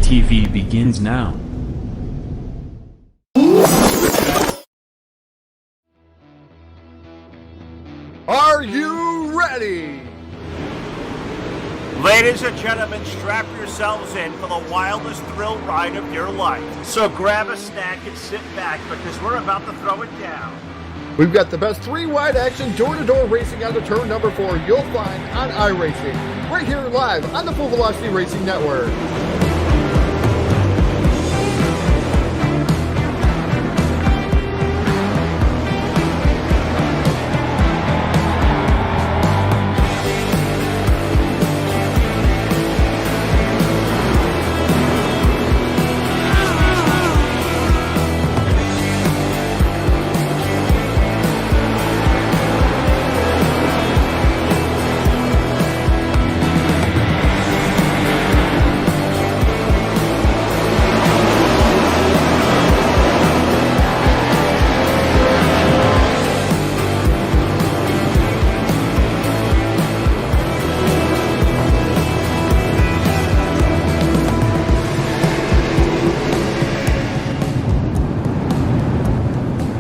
TV begins now. Are you ready? Ladies and gentlemen, strap yourselves in for the wildest thrill ride of your life. So grab a snack and sit back because we're about to throw it down. We've got the best three-wide action door-to-door racing on the turn number 4 you'll find on iRacing, right here live on the Full Velocity Racing Network.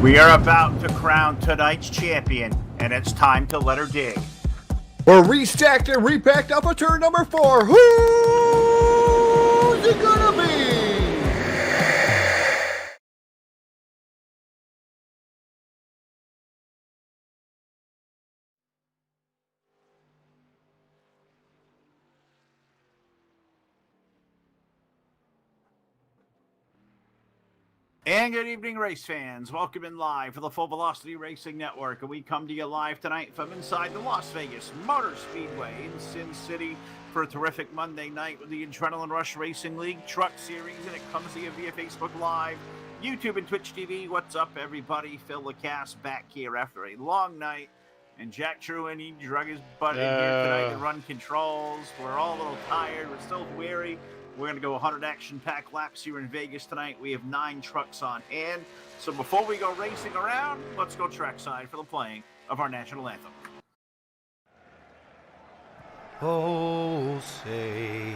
We are about to crown tonight's champion, and it's time to let her dig. We're restacked and repacked up a turn number 4. Who's it gonna be? And good evening, race fans. Welcome in live for the Full Velocity Racing Network. And we come to you live tonight from inside the Las Vegas Motor Speedway in Sin City for a terrific Monday night with the Adrenaline Rush Racing League Truck Series. And it comes to you via Facebook Live, YouTube, and Twitch TV. What's up, everybody? Phil LaCasse back here after a long night. And Jack Truan, he drug his butt in here tonight to run controls. We're all a little tired. We're still weary. We're going to go 100 action-packed laps here in Vegas tonight. We have 9 trucks on hand. So before we go racing around, let's go trackside for the playing of our national anthem. Oh, say,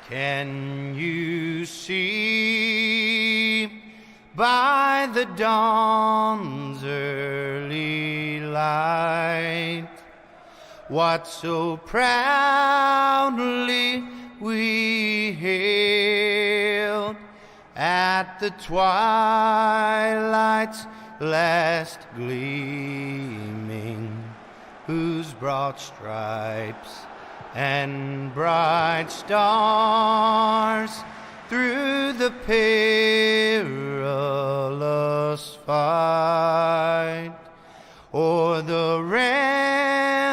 can you see by the dawn's early light what so proudly we hailed at the twilight's last gleaming, whose broad stripes and bright stars through the perilous fight o'er the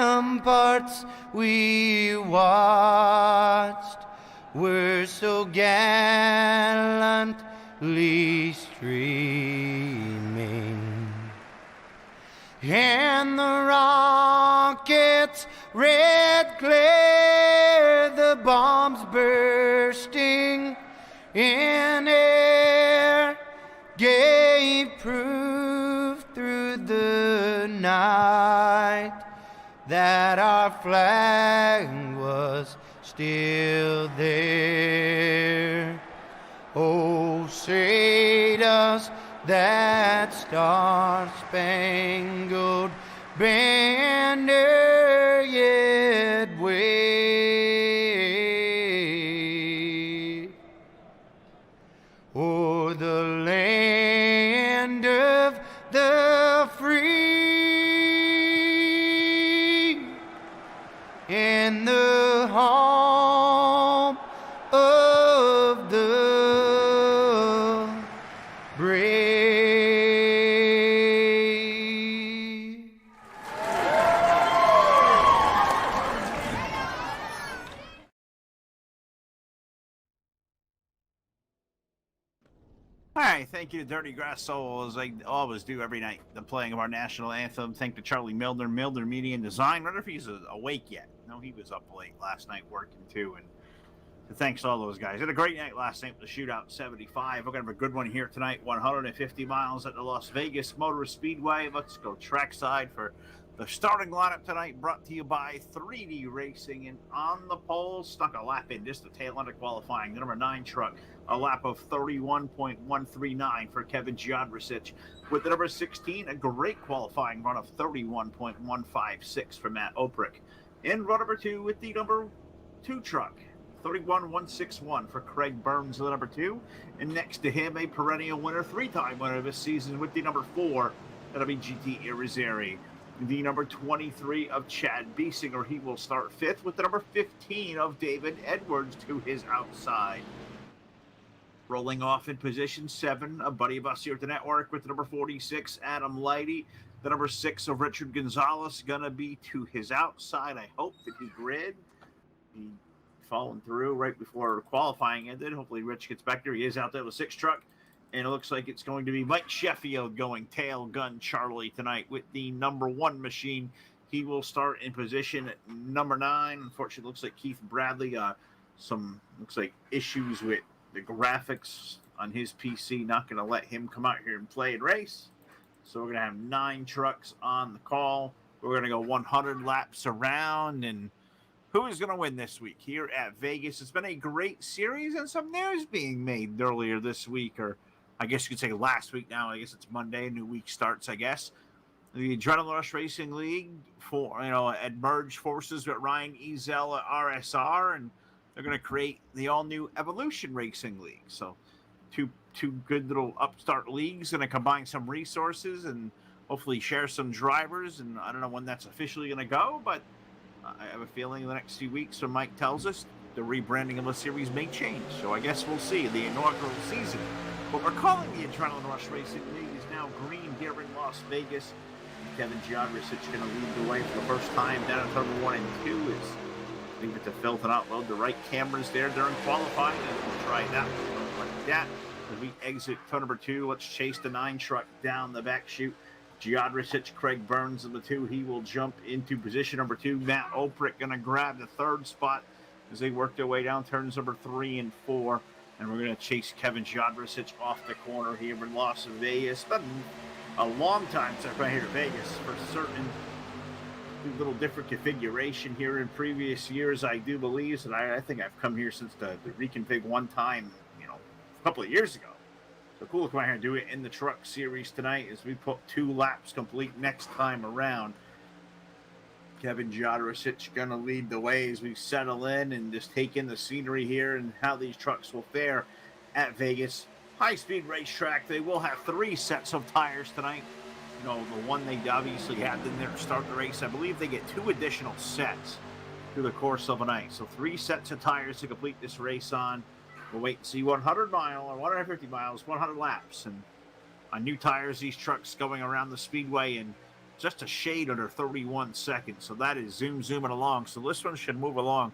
ramparts we watched were so gallantly streaming, and the rockets' red glare, the bombs bursting in air, gave proof through the night that our flag was still there. Oh, say does that star-spangled banner yet wave o'er the land of the free and the home of the brave? All right, thank you to Dirty Grass Soul, as I always do every night, the playing of our national anthem. Thank to Charlie Milner, Milner Media and Design. I wonder if he's awake yet. No, he was up late last night working too. And thanks to all those guys. Had a great night last night with the Shootout 75. We're going to have a good one here tonight. 150 miles at the Las Vegas Motor Speedway. Let's go trackside for The starting lineup tonight brought to you by 3D Racing, and on the pole, stuck a lap in just the tail end of qualifying. The number 9 truck, a lap of 31.139 for Kevin Jodricic. With the number 16, a great qualifying run of 31.156 for Matt Oprich. In run number 2 with the number 2 truck, 31.161 for Craig Burns, the number 2. And next to him, a perennial winner, 3-time winner this season with the number 4, that'll be GT Irizarry. The number 23 of Chad Biesinger, he will start 5th with the number 15 of David Edwards to his outside. Rolling off in position 7, a buddy of us here at the network with the number 46, Adam Lighty. The number 6 of Richard Gonzalez going to be to his outside. I hope that he grid. He fallen through right before qualifying ended. Hopefully Rich gets back there. He is out there with 6 truck. And it looks like it's going to be Mike Sheffield going tail gun Charlie tonight with the number 1 machine. He will start in position at number 9. Unfortunately, it looks like Keith Bradley, looks like issues with the graphics on his PC. Not going to let him come out here and play and race. So we're going to have 9 trucks on the call. We're going to go 100 laps around. And who is going to win this week here at Vegas? It's been a great series and some news being made earlier this week, or I guess you could say last week now. I guess it's Monday. A new week starts, I guess. The Adrenaline Rush Racing League had merged forces with Ryan Ezel at RSR, and they're going to create the all-new Evolution Racing League. So two good little upstart leagues, going to combine some resources and hopefully share some drivers. And I don't know when that's officially going to go, but I have a feeling in the next few weeks, when Mike tells us, the rebranding of the series may change. So I guess we'll see. The inaugural season, what we're calling the Adrenaline Rush Racing League, is now green here in Las Vegas. And Kevin Jodricic going to lead the way for the first time down at turn 1 and 2. Is leave it to Phil to not load the right cameras there during qualifying, and we'll try that like that. As we exit turn number 2, let's chase the 9 truck down the back chute. Jodricic, Craig Burns in the 2. He will jump into position number 2. Matt Oprich going to grab the 3rd spot as they work their way down turns number 3 and 4. And we're going to chase Kevin Jodricic off the corner here in Las Vegas. It's been a long time since I've been here to Vegas for certain. A little different configuration here in previous years, I do believe. And I think I've come here since the reconfig one time, a couple of years ago. So cool to come out here and do it in the truck series tonight as we put 2 laps complete next time around. Kevin Jodricic going to lead the way as we settle in and just take in the scenery here and how these trucks will fare at Vegas. High-speed racetrack. They will have 3 sets of tires tonight. The one they obviously had in there to start the race. I believe they get 2 additional sets through the course of a night. So 3 sets of tires to complete this race on. We'll wait and see 100 mile or 150 miles, 100 laps. And on new tires, these trucks going around the speedway in just a shade under 31 seconds. So that is zooming along. So this one should move along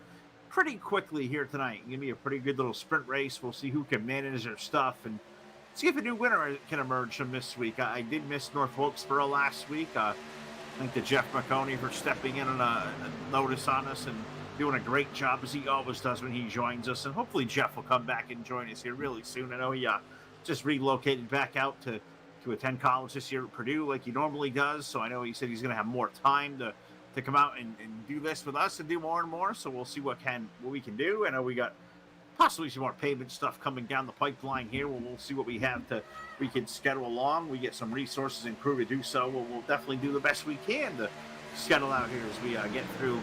pretty quickly here tonight. Give me a pretty good little sprint race. We'll see who can manage their stuff and see if a new winner can emerge from this week. I did miss North Wilkesboro last week. Thank to Jeff McConey for stepping in on a notice on us and doing a great job, as he always does when he joins us. And hopefully Jeff will come back and join us here really soon. I know he just relocated back out to attend college this year at Purdue like he normally does. So I know he said he's going to have more time to come out and do this with us and do more and more. So we'll see what we can do. I know we got possibly some more payment stuff coming down the pipeline here. We'll see what we can schedule along. We get some resources and crew to do so. We'll definitely do the best we can to schedule out here as we get through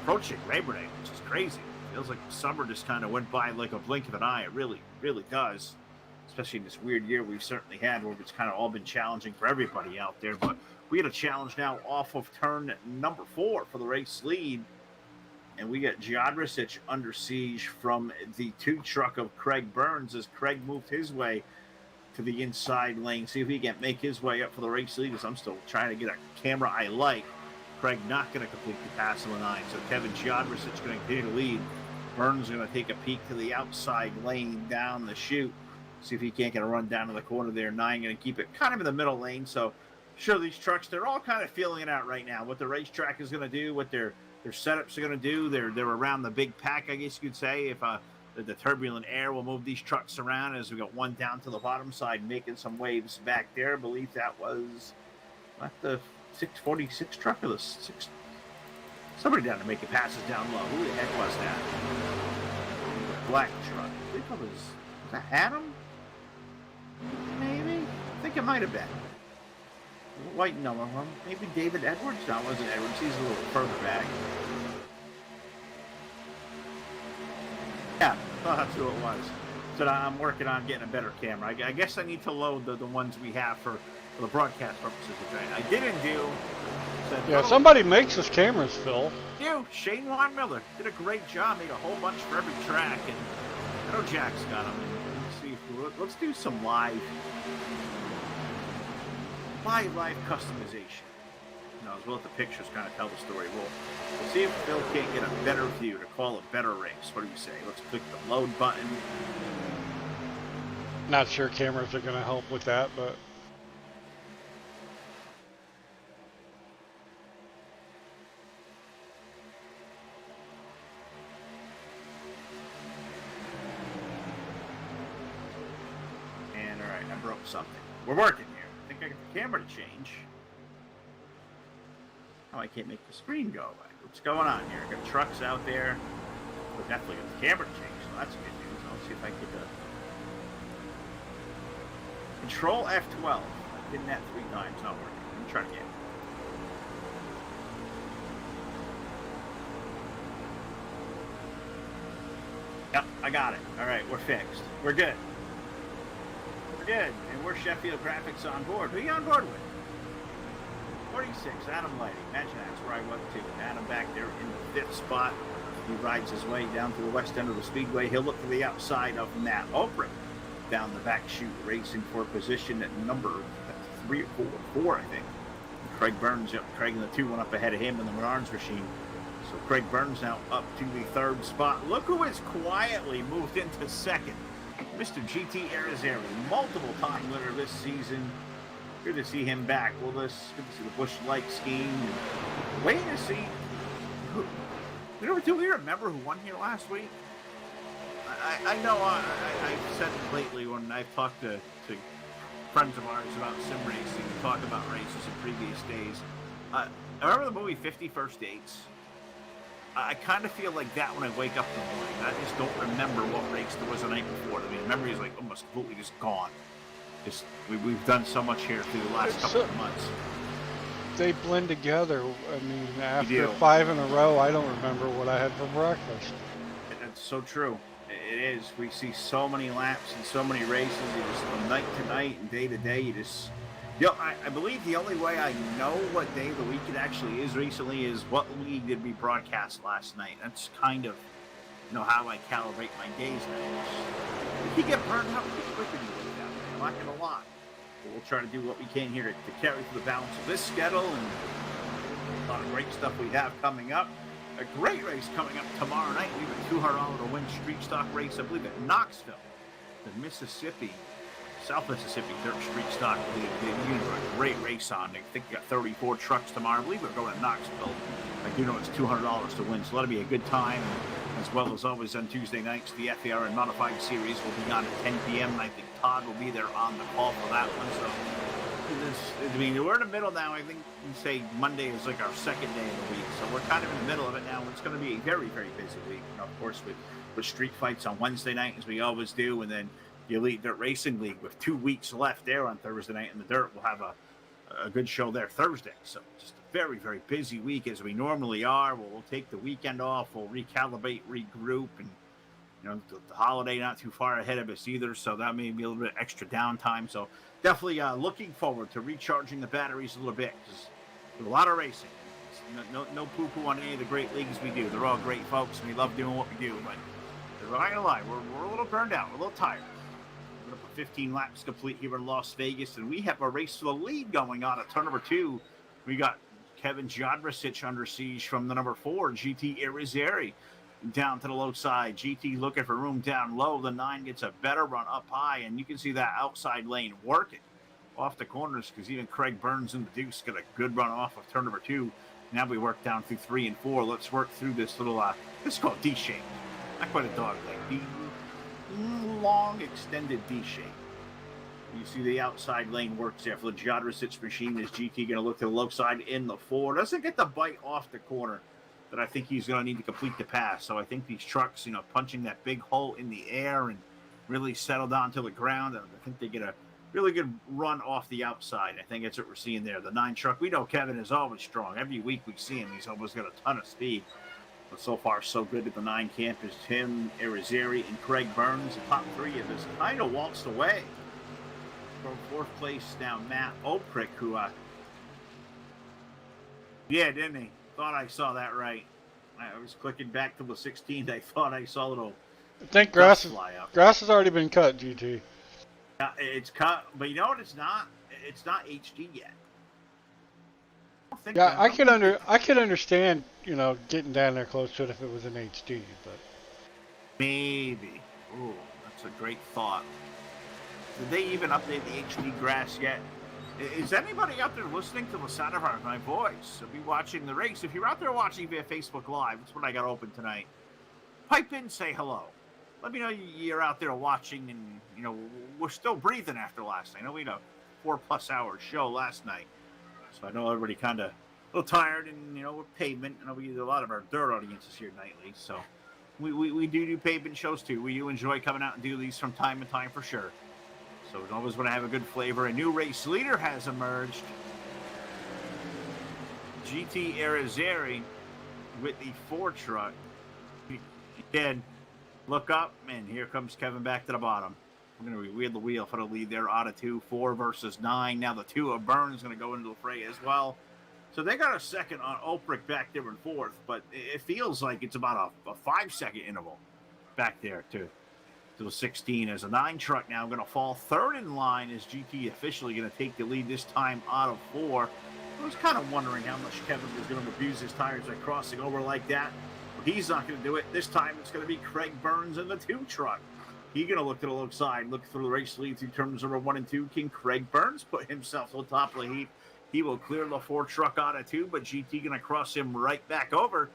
approaching Labor Day, which is crazy. Feels like summer just kind of went by like a blink of an eye. It really, really does. Especially in this weird year we've certainly had, where it's kind of all been challenging for everybody out there. But we had a challenge now off of turn number 4 for the race lead. And we got Jodricic under siege from the 2 truck of Craig Burns as Craig moved his way to the inside lane. See if he can make his way up for the race lead, as I'm still trying to get a camera I like. Craig not going to complete the pass on the 9. So Kevin Jodricic going to continue to lead. Burns going to take a peek to the outside lane down the chute. See if he can't get a run down to the corner there. 9 going to keep it kind of in the middle lane. So sure, these trucks, they're all kind of feeling it out right now. What the racetrack is going to do, what their setups are going to do. They're around the big pack, I guess you could say. If the turbulent air will move these trucks around, as we got one down to the bottom side making some waves back there. I believe that was not the 646 truck or the six. Somebody down there making passes down low. Who the heck was that? Black truck. I think it was that Adam? Maybe? I think it might have been. White number one. Maybe David Edwards? No, it wasn't Edwards. He's a little further back. Yeah, that's who it was. So I'm working on getting a better camera. I guess I need to load the ones we have for the broadcast purposes, which I didn't do. Yeah, somebody makes us cameras, Phil. You, Shane Juan Miller, did a great job. Made a whole bunch for every track, and I know Jack's got them. Let's see if let's do some live customization. You know, as well as the pictures kind of tell the story. We'll see if Phil can't get a better view to call a better race. What do you say? Let's click the load button. Not sure cameras are going to help with that, but and all right, I broke something. We're working here. I think I got the camera to change. Oh, I can't make the screen go away. What's going on here? I got trucks out there. We're definitely got the camera to change, so that's good news. I'll see if I can get the Control F12. I've hit that 3 times, not working. Let me try again. Yep, I got it. All right, we're fixed. We're good. We're good. And we're Sheffield Graphics on board. Who are you on board with? 46, Adam Lighting. Imagine that's where I went to. Adam back there in the 5th spot. He rides his way down to the west end of the speedway. He'll look to the outside of Matt Oprah. Down the back chute, racing for position at number 3 or 4, I think. Craig Burns, Craig in the 2 went up ahead of him in the Menards machine. So Craig Burns now up to the 3rd spot. Look who has quietly moved into 2nd. Mr. GT Arizari, multiple time winner this season. Good to see him back with us. Good to see the Busch Light scheme. Waiting to see who. Do we remember who won here last week? I know I've said it lately when I've talked to friends of ours about sim racing and talked about races in previous days. I remember the movie 50 First Dates. I kind of feel like that when I wake up in the morning. I just don't remember what race there was the night before. I mean, memory is like almost completely just gone. Just we've done so much here through the last couple of months. They blend together. I mean, after 5 in a row, I don't remember what I had for breakfast. That's so true. It is. We see so many laps and so many races. You just from night to night and day to day. You just, I believe the only way I know what day of the week it actually is recently is what league did we broadcast last night. That's kind of, how I calibrate my days now. You get burned out pretty quickly like that. I'm not gonna lie. But we'll try to do what we can here to carry through the balance of this schedule and a lot of great stuff we have coming up. A great race coming up tomorrow night. We have a $200 to win street stock race, I believe, at Knoxville, the Mississippi, South Mississippi Dirt Street Stock. They a great race on. I think you got 34 trucks tomorrow. I believe we're going to Knoxville. I do know it's $200 to win, so that'll be a good time. As well as always on Tuesday nights, the FARN Modified Series will be on at 10 p.m. And I think Todd will be there on the call for that one. So. We're in the middle now. I think you say Monday is like our 2nd day of the week, so we're kind of in the middle of it now. It's going to be a very, very busy week. Of course, with street fights on Wednesday night, as we always do, and then the Elite Dirt Racing League with 2 weeks left there on Thursday night in the dirt. We'll have a good show there Thursday. So just a very, very busy week as we normally are. We'll take the weekend off. We'll recalibrate, regroup, and the holiday not too far ahead of us either, so that may be a little bit extra downtime. So definitely looking forward to recharging the batteries a little bit. There's a lot of racing. No poo-poo on any of the great leagues we do. They're all great folks, and we love doing what we do. But I'm not going to lie, we're a little burned out. We're a little tired. We're going to put 15 laps complete here in Las Vegas, and we have a race for the lead going on at turn number 2. We got Kevin Jodricic under siege from the number 4, GT Irizarry. Down to the low side. GT looking for room down low. The 9 gets a better run up high, and you can see that outside lane working off the corners because even Craig Burns and the Deuce got a good run off of turn number 2. Now we work down through 3 and 4. Let's work through this little, this is called D shape. Not quite a dog leg. Long extended D shape. You see the outside lane works there for the Jodricic machine. Is GT going to look to the low side in the 4? Doesn't get the bite off the corner that I think he's going to need to complete the pass. So I think these trucks, punching that big hole in the air and really settle down to the ground. I think they get a really good run off the outside. I think that's what we're seeing there. The 9 truck, we know Kevin is always strong. Every week we see him, he's always got a ton of speed. But so far, so good at the 9 camp is Tim Irizarry and Craig Burns. The top 3 of his kind of waltzed away. From 4th place now, Matt Oprick, who, yeah, didn't he? Thought I saw that right. I was clicking back to the 16th. I thought I saw a little. I think grass has already been cut, GT. It's cut, but you know what? It's not. It's not HD yet. I could understand, getting down there close to it if it was in HD, but maybe. Ooh, that's a great thought. Did they even update the HD grass yet? Is anybody out there listening to the sound of my voice? So be watching the race. If you're out there watching via Facebook Live, that's what I got open tonight. Pipe in, say hello. Let me know you're out there watching, and we're still breathing after last night. I know we had a 4+ hour show last night, so I know everybody kind of a little tired, and with pavement. I know we get a lot of our dirt audiences here nightly, so we do pavement shows too. We do enjoy coming out and do these from time to time for sure. So we always want to have a good flavor. A new race leader has emerged. GT Irizarry with the 4 truck. He did look up, and here comes Kevin back to the bottom. We're going to wheel the wheel for the lead there. Out of 2, 4 versus 9. Now the 2 of Burns is going to go into the fray as well. So they got a second on Oprick back there in 4th, but it feels like it's about a 5-second interval back there too. To the 16 as a 9 truck now going to fall 3rd in line. Is GT officially going to take the lead this time out of 4? I was kind of wondering how much Kevin was going to abuse his tires by crossing over like that. But he's not going to do it. This time it's going to be Craig Burns in the 2 truck. He's going to look to the low side, look through the race lead through turns number 1 and 2. Can Craig Burns put himself on top of the heap? He will clear the 4 truck out of 2, but GT going to cross him right back over.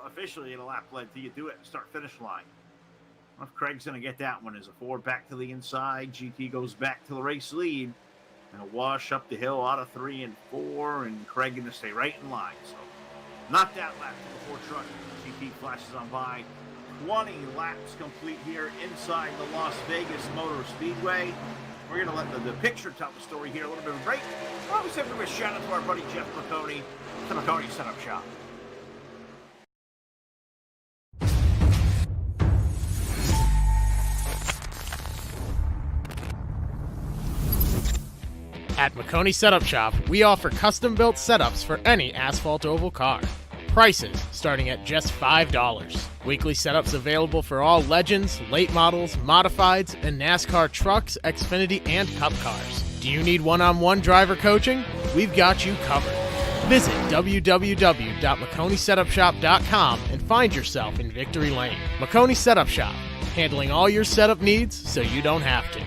Officially at a lap led till you do it and start finish line. If Craig's going to get that one as a 4 back to the inside. GT goes back to the race lead. And a wash up the hill out of 3 and 4. And Craig going to stay right in line. So not that lap to the 4 truck. GT flashes on by. 20 laps complete here inside the Las Vegas Motor Speedway. We're going to let the picture tell the story here. A little bit of a break. Well, we said we were shout out to our buddy Jeff McConey, the McConey Setup Shop. At McConey Setup Shop, we offer custom-built setups for any asphalt oval car. Prices starting at just $5. Weekly setups available for all Legends, late models, modifieds, and NASCAR trucks, Xfinity, and Cup cars. Do you need one-on-one driver coaching? We've got you covered. Visit www.McConeySetupShop.com and find yourself in Victory Lane. McConey Setup Shop, handling all your setup needs so you don't have to.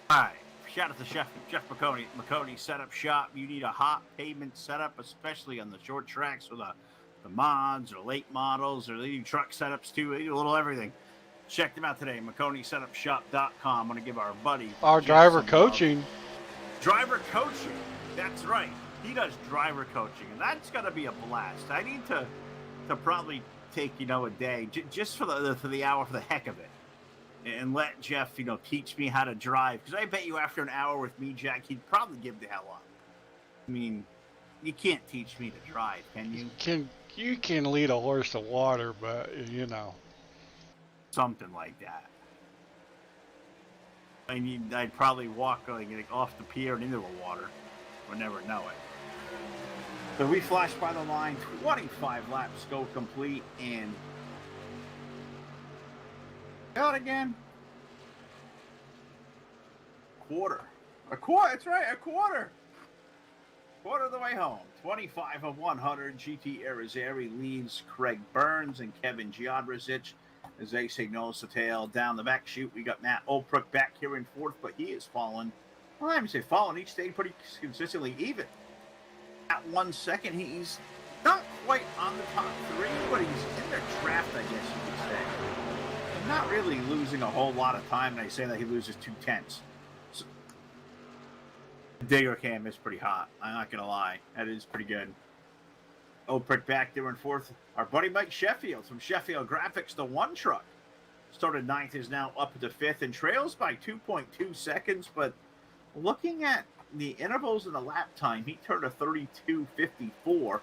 Hi, shout out to Jeff McConey, McConey Setup Shop. You need a hot pavement setup, especially on the short tracks or the mods or late models or the truck setups too. They do a little everything. Check them out today, McConeySetupShop.com. I'm going to give our buddy our Jeff driver coaching. Driver coaching, that's right. He does driver coaching, and that's going to be a blast. I need to probably take a day just for the hour for the heck of it. and let Jeff, teach me how to drive. Because I bet you after an hour with me, Jack, he'd probably give the hell up. I mean, you can't teach me to drive, can you? You can lead a horse to water, but Something like that. I'd probably walk like off the pier and into the water. We'll never know it. So we flashed by the line. 25 laps go complete, and out again. Quarter. That's right, a quarter. Quarter of the way home. 25 of 100. GT Irizarry leads Craig Burns and Kevin Giodricic as they signal to tail down the back chute. We got Matt Olpruck back here in fourth, but he has fallen. Well, I would say fallen. He stayed pretty consistently even. At 1 second, he's not quite on the top three, but he's in their draft, I guess you could say. And not really losing a whole lot of time, and I say that he loses 2/10. So, the digger cam is pretty hot. I'm not going to lie. That is pretty good. Olpruck back there in fourth. Our buddy Mike Sheffield from Sheffield Graphics, the one truck. Started ninth, is now up to fifth and trails by 2.2 seconds. But looking at the intervals in the lap time, he turned a 32.54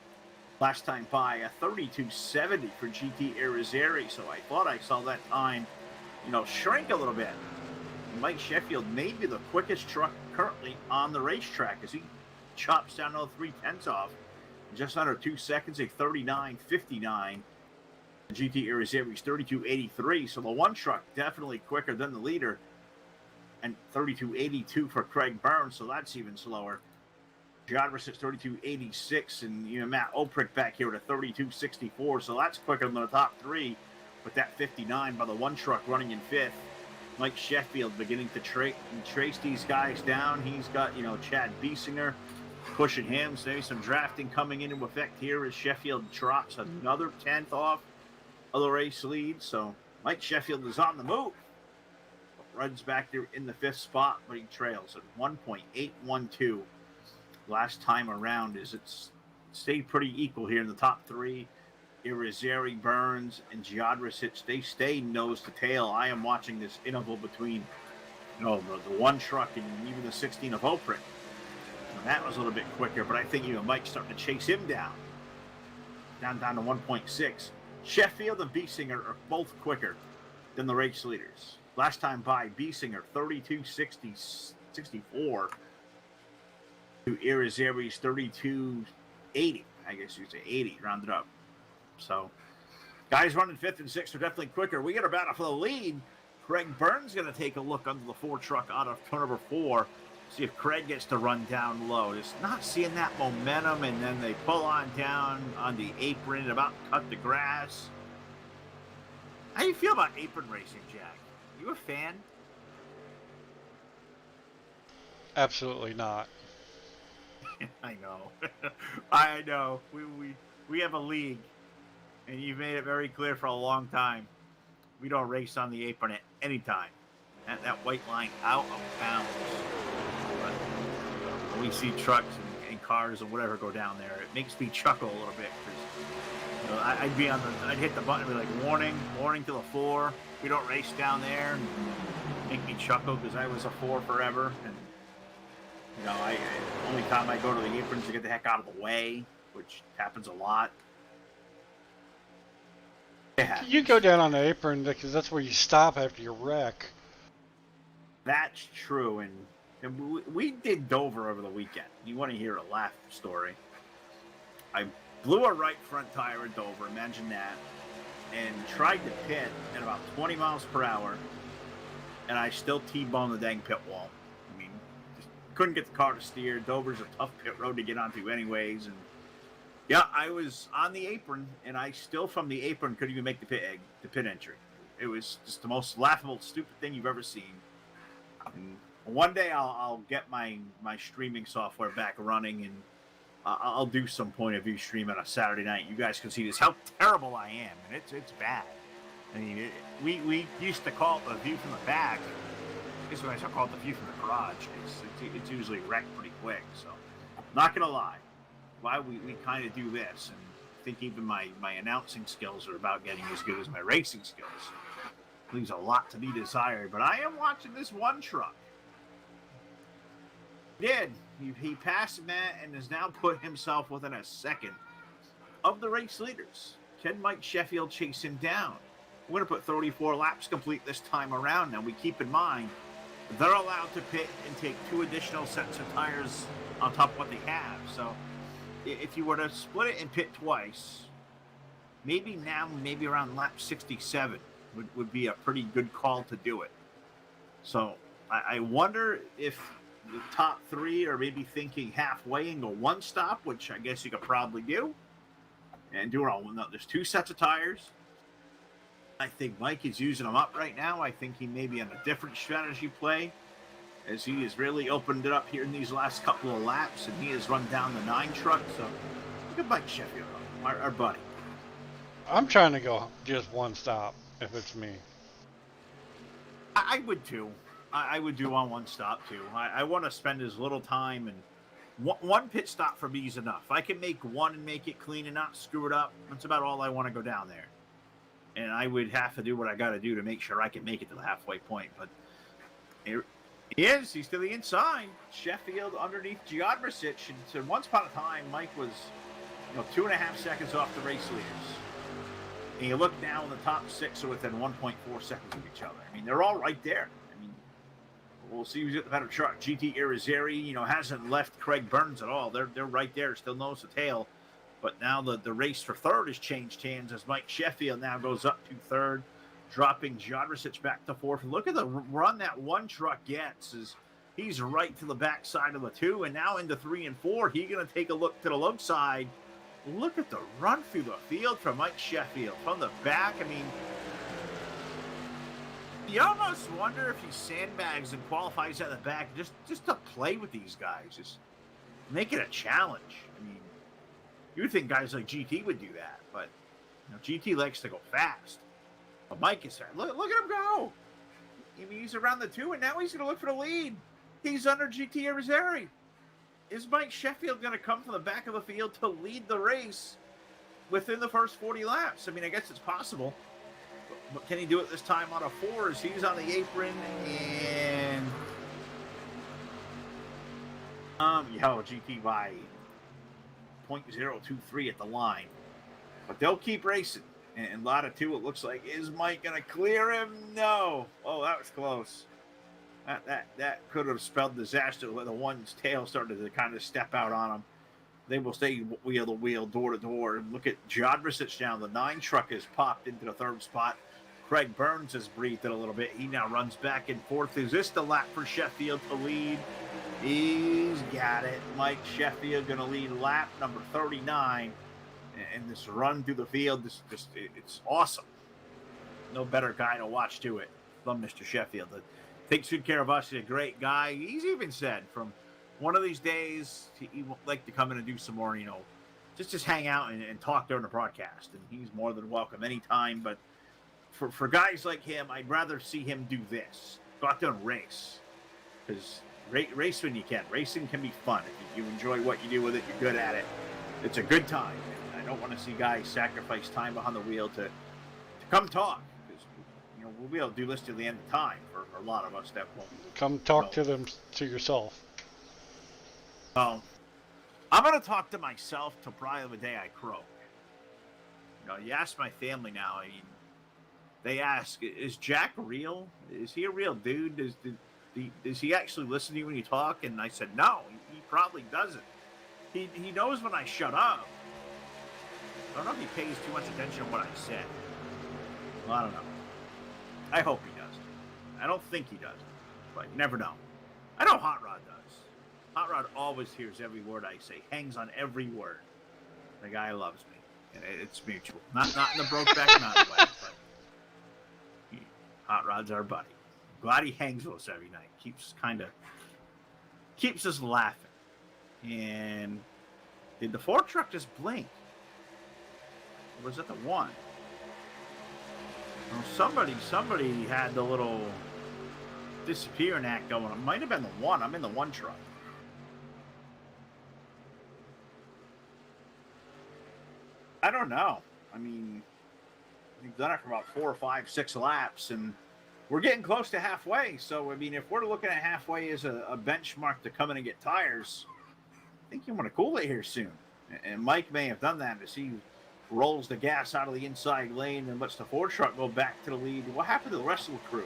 last time by, a 32.70 for GT Irizarry. So I thought I saw that time, shrink a little bit. Mike Sheffield may be the quickest truck currently on the racetrack as he chops down another 3/10 off. Just under 2 seconds, a 39.59. GT Irizarry's 32.83. So the one truck definitely quicker than the leader. And 32.82 for Craig Burns, so that's even slower. Giodricic 32.86, and Matt Olpruck back here at a 32.64, so that's quicker than the top three. With that 59 by the one truck running in fifth. Mike Sheffield beginning to trace these guys down. He's got Chad Biesinger pushing him. So maybe some drafting coming into effect here as Sheffield drops another 10th off of the race lead. So Mike Sheffield is on the move. Runs back there in the fifth spot, but he trails at 1.812 last time around. As it's stayed pretty equal here in the top three. Irizarry, Burns, and Giodricic, they stay nose to tail. I am watching this interval between the one truck and even the 16 of Olpruck. That was a little bit quicker, but I think Mike's starting to chase him down to 1.6. Sheffield and Biesinger are both quicker than the race leaders. Last time by, Biesinger 32.64 to Irizarry's 32.80. I guess you'd say 80, rounded up. So guys running fifth and sixth are definitely quicker. We get a battle for the lead. Craig Burns going to take a look under the four truck out of turn number 4. See if Craig gets to run down low. Just not seeing that momentum, and then they pull on down on the apron and about to cut the grass. How do you feel about apron racing, Jack? You a fan? Absolutely not. I know. I know. We have a league, and you've made it very clear for a long time. We don't race on the apron at any time. That white line out of bounds. When we see trucks and cars or whatever go down there, it makes me chuckle a little bit because I'd hit the button and be like, warning to the 4. We don't race down there. And make me chuckle because I was a 4 forever. And only time I go to the aprons to get the heck out of the way, which happens a lot. You go down on the apron because that's where you stop after your wreck. That's true, and we did Dover over the weekend. You want to hear a laugh story? I blew a right front tire at Dover, imagine that, and tried to pit at about 20 miles per hour, and I still T-boned the dang pit wall. I mean, just couldn't get the car to steer. Dover's a tough pit road to get onto anyways, and yeah, I was on the apron, and I still from the apron couldn't even make the pit entry. It was just the most laughable, stupid thing you've ever seen. And one day I'll get my streaming software back running, and I'll do some point of view stream on a Saturday night. You guys can see just how terrible I am, and it's bad. I mean, we used to call it the view from the back. This is what I call it the view from the garage. It's usually wrecked pretty quick. So, not gonna lie, why we kind of do this, and I think even my announcing skills are about getting as good as my racing skills. leaves a lot to be desired. But I am watching this one truck. He passed Matt and has now put himself within a second of the race leaders. Can Mike Sheffield chase him down? We're going to put 34 laps complete this time around. Now, we keep in mind they're allowed to pit and take 2 additional sets of tires on top of what they have. So if you were to split it and pit twice, maybe around lap 67 would be a pretty good call to do it. So I wonder if the top 3 are maybe thinking halfway and go one stop, which I guess you could probably do, and do it all. No, there's 2 sets of tires. I think Mike is using them up right now. I think he may be on a different strategy play, as he has really opened it up here in these last couple of laps, and he has run down the 9 truck. So look at Mike Sheffield, our buddy. I'm trying to go just one stop if it's me. I would too. I would do on one stop too. I want to spend as little time, and one pit stop for me is enough. I can make one and make it clean and not screw it up. That's about all I want to go down there. And I would have to do what I got to do to make sure I can make it to the halfway point. But here he is. He's to the inside. Sheffield underneath Giodricic. And so once upon a time, Mike was 2.5 seconds off the race leaders. And you look now, the top 6 are within 1.4 seconds of each other. I mean, they're all right there. I mean, we'll see who's at the better truck. GT Irizarry, hasn't left Craig Burns at all. They're right there, still nose to tail. But now the race for third has changed hands as Mike Sheffield now goes up to third, dropping Giodricic back to fourth. And look at the run that one truck gets. He's right to the backside of the 2, and now into 3 and 4. He's going to take a look to the low side. Look at the run through the field from Mike Sheffield from the back. I mean, you almost wonder if he sandbags and qualifies at the back just to play with these guys, just make it a challenge. I mean, you would think guys like GT would do that, but GT likes to go fast. But Mike is fast. Look at him go. I mean, he's around the 2, and now he's going to look for the lead. He's under GT Irizarry. Is Mike Sheffield going to come from the back of the field to lead the race within the first 40 laps? I mean, I guess it's possible. But can he do it this time on a 4 as he's on the apron? And GT by 0.023 at the line. But they'll keep racing. And lot of 2, it looks like. Is Mike going to clear him? No. Oh, that was close. That could have spelled disaster when the one's tail started to kind of step out on him. They will stay wheel to wheel, door to door. And look at Giodricic now. The 9 truck has popped into the 3rd spot. Craig Burns has breathed it a little bit. He now runs back and forth. Is this the lap for Sheffield to lead? He's got it. Mike Sheffield going to lead lap number 39. And this run through the field, it's awesome. No better guy to watch to it than Mr. Sheffield. Takes good care of us. He's a great guy. He's even said from one of these days he would like to come in and do some more, just hang out and talk during the broadcast. And he's more than welcome anytime. But for guys like him, I'd rather see him do this. Go out there and race. Because race when you can. Racing can be fun. If you enjoy what you do with it, you're good at it. It's a good time. And I don't want to see guys sacrifice time behind the wheel to come talk. We'll be able to do this to the end of time for a lot of us that won't. Come talk to them, to yourself. I'm going to talk to myself till probably the day I croak. You ask my family now, they ask, is Jack real? Is he a real dude? Does he actually listen to you when you talk? And I said, no, he probably doesn't. He knows when I shut up. I don't know if he pays too much attention to what I said. Well, I don't know. I hope he does. I don't think he does, but you never know. I know Hot Rod does. Hot Rod always hears every word I say, hangs on every word. The guy loves me, and it's mutual. Not in the Brokeback Mountain way, but Hot Rod's our buddy. Glad he hangs with us every night. Keeps us laughing. And did the 4 truck just blink? Or was it the 1? Somebody had the little disappearing act going. It might have been the 1. I'm in the 1 truck. I don't know. I mean, We've done it for about 4, 5, 6 laps, and we're getting close to halfway. So, I mean, if we're looking at halfway as a benchmark to come in and get tires, I think you want to cool it here soon. And Mike may have done that as he rolls the gas out of the inside lane and lets the Ford truck go back to the lead. What happened to the rest of the crew?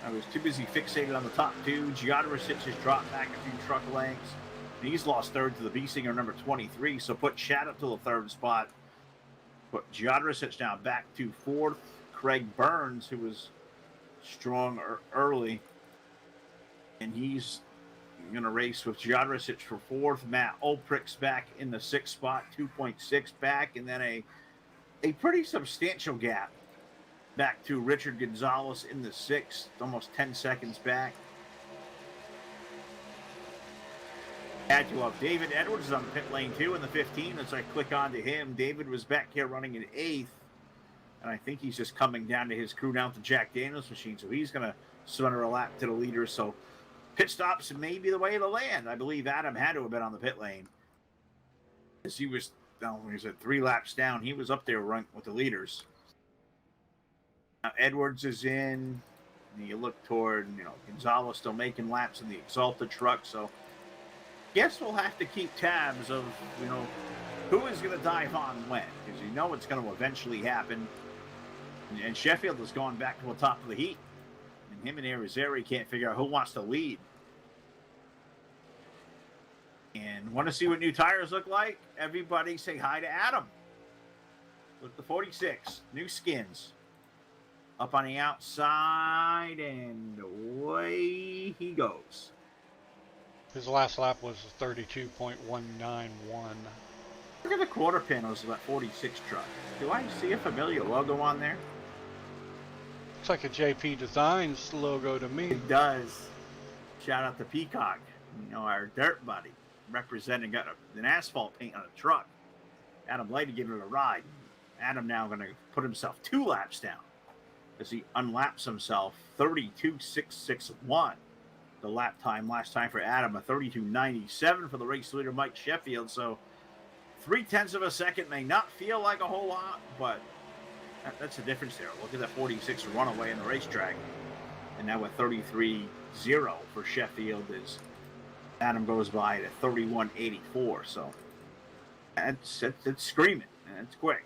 I was too busy fixated on the top two. Giadricic has dropped back a few truck lengths. He's lost third to the B-Singer number 23, so put Chad up to the third spot. Put Giadricic now back to fourth. Craig Burns, who was strong early, and he's going to race with Giadricic for fourth. Matt Ulprich's back in the sixth spot, 2.6 back, and then a pretty substantial gap back to Richard Gonzalez in the sixth, almost 10 seconds back. Had to have David Edwards on pit lane 2 in the 15 as I click onto him. David was back here running in 8th, and I think he's just coming down to his crew down to Jack Daniels' machine, so he's going to surrender a lap to the leader. So pit stops may be the way of the land. I believe Adam had to have been on the pit lane, as he was, when he was at 3 laps down, he was up there running with the leaders. Now Edwards is in, and you look toward, Gonzalez still making laps in the Exalted truck, so guess we'll have to keep tabs of, who is going to dive on when, because it's going to eventually happen. And Sheffield has gone back to the top of the heat, and him and Irizarry can't figure out who wants to lead. And want to see what new tires look like? Everybody say hi to Adam. Look, the 46, new skins. Up on the outside, and away he goes. His last lap was 32.191. Look at the quarter panels of that 46 truck. Do I see a familiar logo on there? Looks like a JP Designs logo to me. It does. Shout out to Peacock, our dirt buddy, representing an asphalt paint on a truck. Adam Lady giving it a ride. Adam now going to put himself 2 laps down as he unlaps himself. 32.661. The lap time last time for Adam, a 32.97 for the race leader Mike Sheffield. So 0.3 of a second may not feel like a whole lot, but that's the difference there. Look at that 46 runaway in the racetrack, and now a 33.0 for Sheffield as Adam goes by at 31.84. So it's screaming, and it's quick.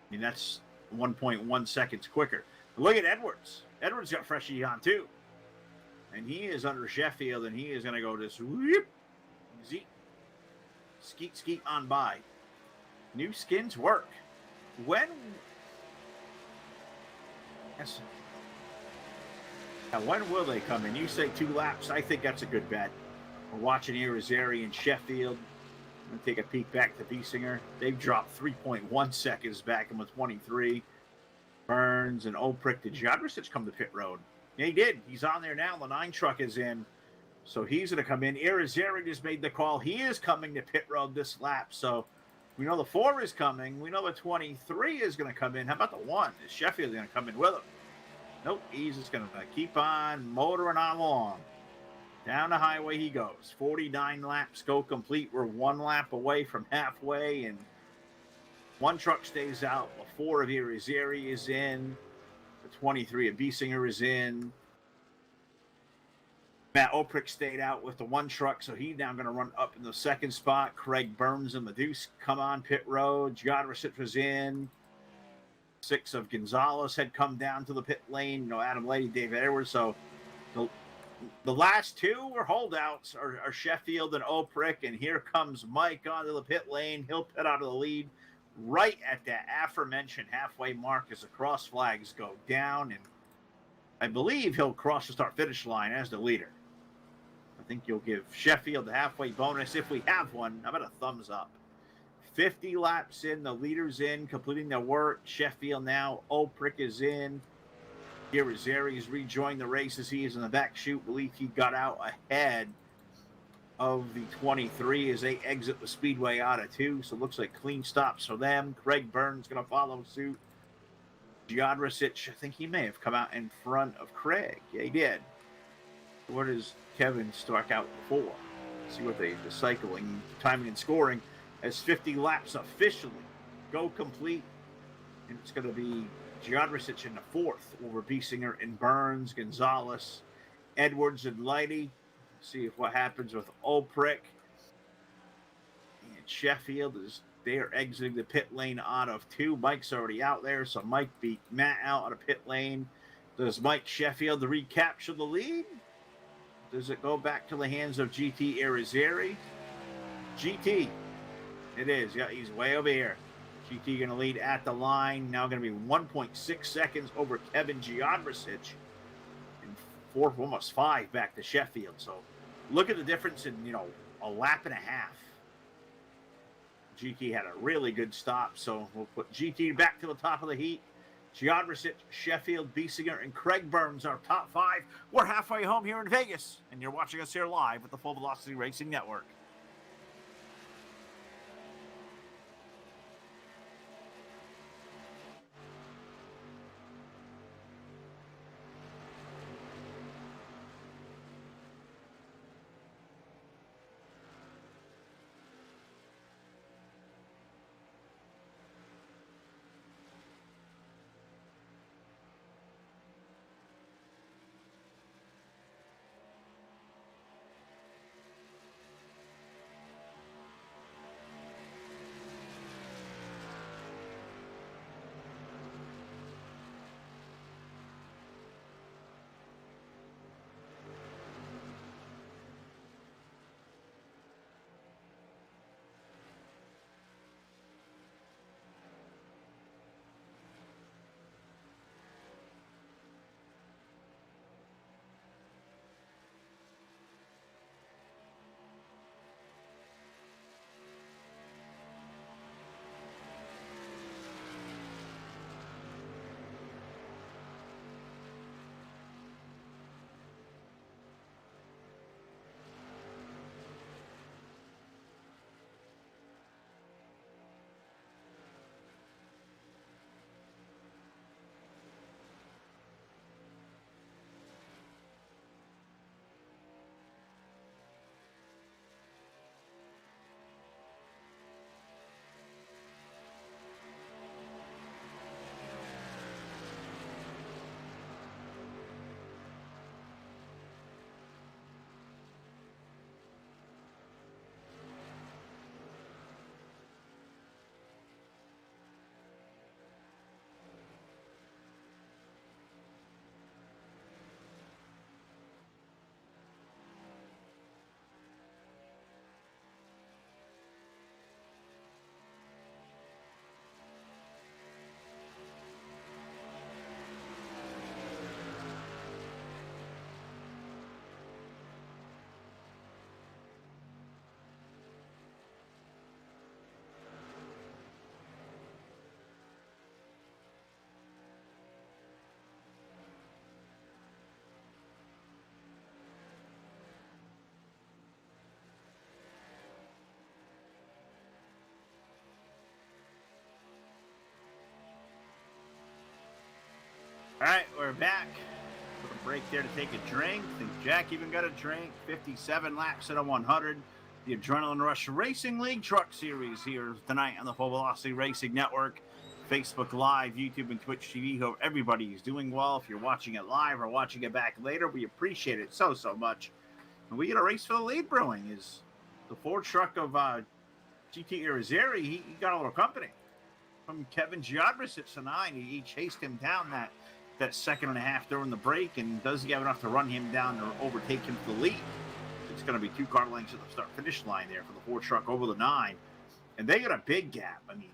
I mean, that's 1.1 seconds quicker. But look at Edwards. Edwards got fresh heat on too. And he is under Sheffield, and he is going to go this whoop, skeet on by. New skins work. When will they come in? You say 2 laps. I think that's a good bet. We're watching Irizarry and Sheffield. I'm going to take a peek back to B-Singer. They've dropped 3.1 seconds back in with 23. Burns and Ulprich. Did Giadricic come to pit road? Yeah, he did. He's on there now. The 9 truck is in. So he's going to come in. Irizarry just made the call. He is coming to pit road this lap. So we know the 4 is coming. We know the 23 is going to come in. How about the 1? Is Sheffield going to come in with him? Nope. He's just going to keep on motoring on along. Down the highway he goes. 49 laps go complete. We're 1 lap away from halfway. And 1 truck stays out. The 4 of Irizarry is in. 23 of B-Singer is in. Matt Ulprich stayed out with the 1 truck, so he's now going to run up in the 2nd spot. Craig Burns and Meduse come on pit road. Giadricic was in. 6 of Gonzalez had come down to the pit lane. Adam Lady, David Edwards. So the last 2 were holdouts are Sheffield and Ulprich, and here comes Mike onto the pit lane. He'll pit out of the lead right at that aforementioned halfway mark as the cross flags go down, and I believe he'll cross the start-finish line as the leader. I think you'll give Sheffield the halfway bonus if we have one. How about a thumbs up? 50 laps in, the leader's in, completing their work. Sheffield now, Ulprich is in. Irizarry has rejoined the race as he is in the back chute. Believe he got out ahead of the 23 as they exit the speedway out of 2. So it looks like clean stops for them. Craig Burns going to follow suit. Giadricic, I think he may have come out in front of Craig. Yeah, he did. Where does Kevin struck out before? See what the cycling, timing, and scoring as 50 laps officially go complete. And it's going to be Jodricic in the fourth over Biesinger and Burns, Gonzalez, Edwards, and Lighty. See if what happens with Ulprich. And Sheffield is they're exiting the pit lane out of 2. Mike's already out there, so Mike beat Matt out of pit lane. Does Mike Sheffield recapture the lead? Does it go back to the hands of GT Irizarry? GT. It is. Yeah, he's way over here. GT going to lead at the line. Now going to be 1.6 seconds over Kevin Jodricic. And 4, almost 5 back to Sheffield. So look at the difference in, a lap and a half. GT had a really good stop. So we'll put GT back to the top of the heat. Jodricic, Sheffield, Biesinger, and Craig Burns are top 5. We're halfway home here in Vegas. And you're watching us here live with the Full Velocity Racing Network. All right, we're back. Put a break there to take a drink. I think Jack even got a drink. 57 laps at a 100. The Adrenaline Rush Racing League Truck Series here tonight on the Full Velocity Racing Network. Facebook Live, YouTube, and Twitch TV. Hope everybody is doing well. If you're watching it live or watching it back later, we appreciate it so much. And we get a race for the lead brewing. Is the Ford truck of GT Irizarry. He got a little company from Kevin Jodricic tonight. He chased him down that second and a half during the break, and does he have enough to run him down or overtake him to the lead? It's going to be 2 car lengths at the start-finish line there for the Ford truck over the 9. And they got a big gap. I mean,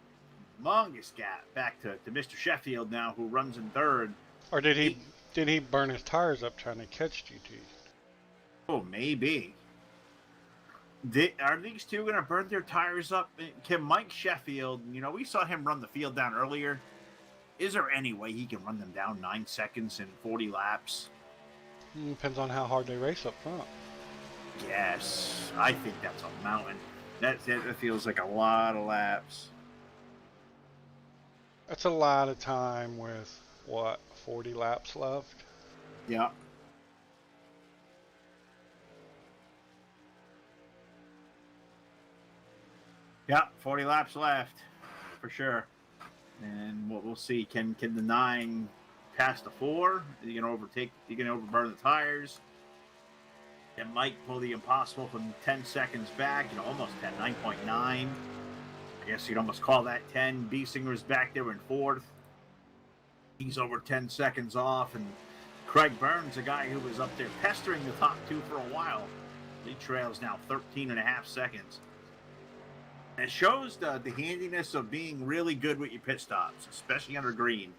humongous gap back to Mr. Sheffield now, who runs in third. Or did he burn his tires up trying to catch GT? Oh, maybe. Are these two going to burn their tires up? Can Mike Sheffield, we saw him run the field down earlier. Is there any way he can run them down 9 seconds in 40 laps? Depends on how hard they race up front. Yes, I think that's a mountain. That feels like a lot of laps. That's a lot of time with, 40 laps left? Yeah. Yeah, 40 laps left, for sure. And what we'll see, can the 9 pass the 4? Are you going to overburn the tires? And Mike pull the impossible from 10 seconds back, almost 10, 9.9. I guess you'd almost call that 10. Biesinger's back there in 4th. He's over 10 seconds off. And Craig Burns, a guy who was up there pestering the top 2 for a while, he trails now 13.5 seconds. And it shows the handiness of being really good with your pit stops, especially under green.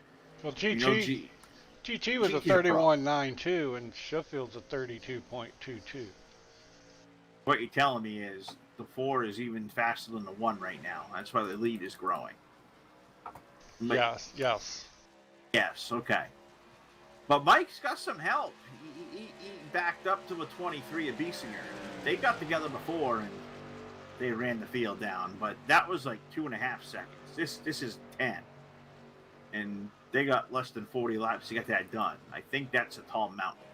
Well, GT was a 31.92 and Sheffield's a 32.22. What you're telling me is the 4 is even faster than the 1 right now. That's why the lead is growing. Yes. Yes, okay. But Mike's got some help. He backed up to a 23 of Biesinger. They got together before and they ran the field down, but that was like 2.5 seconds. This is 10. And they got less than 40 laps to get that done. I think that's a tall mountain.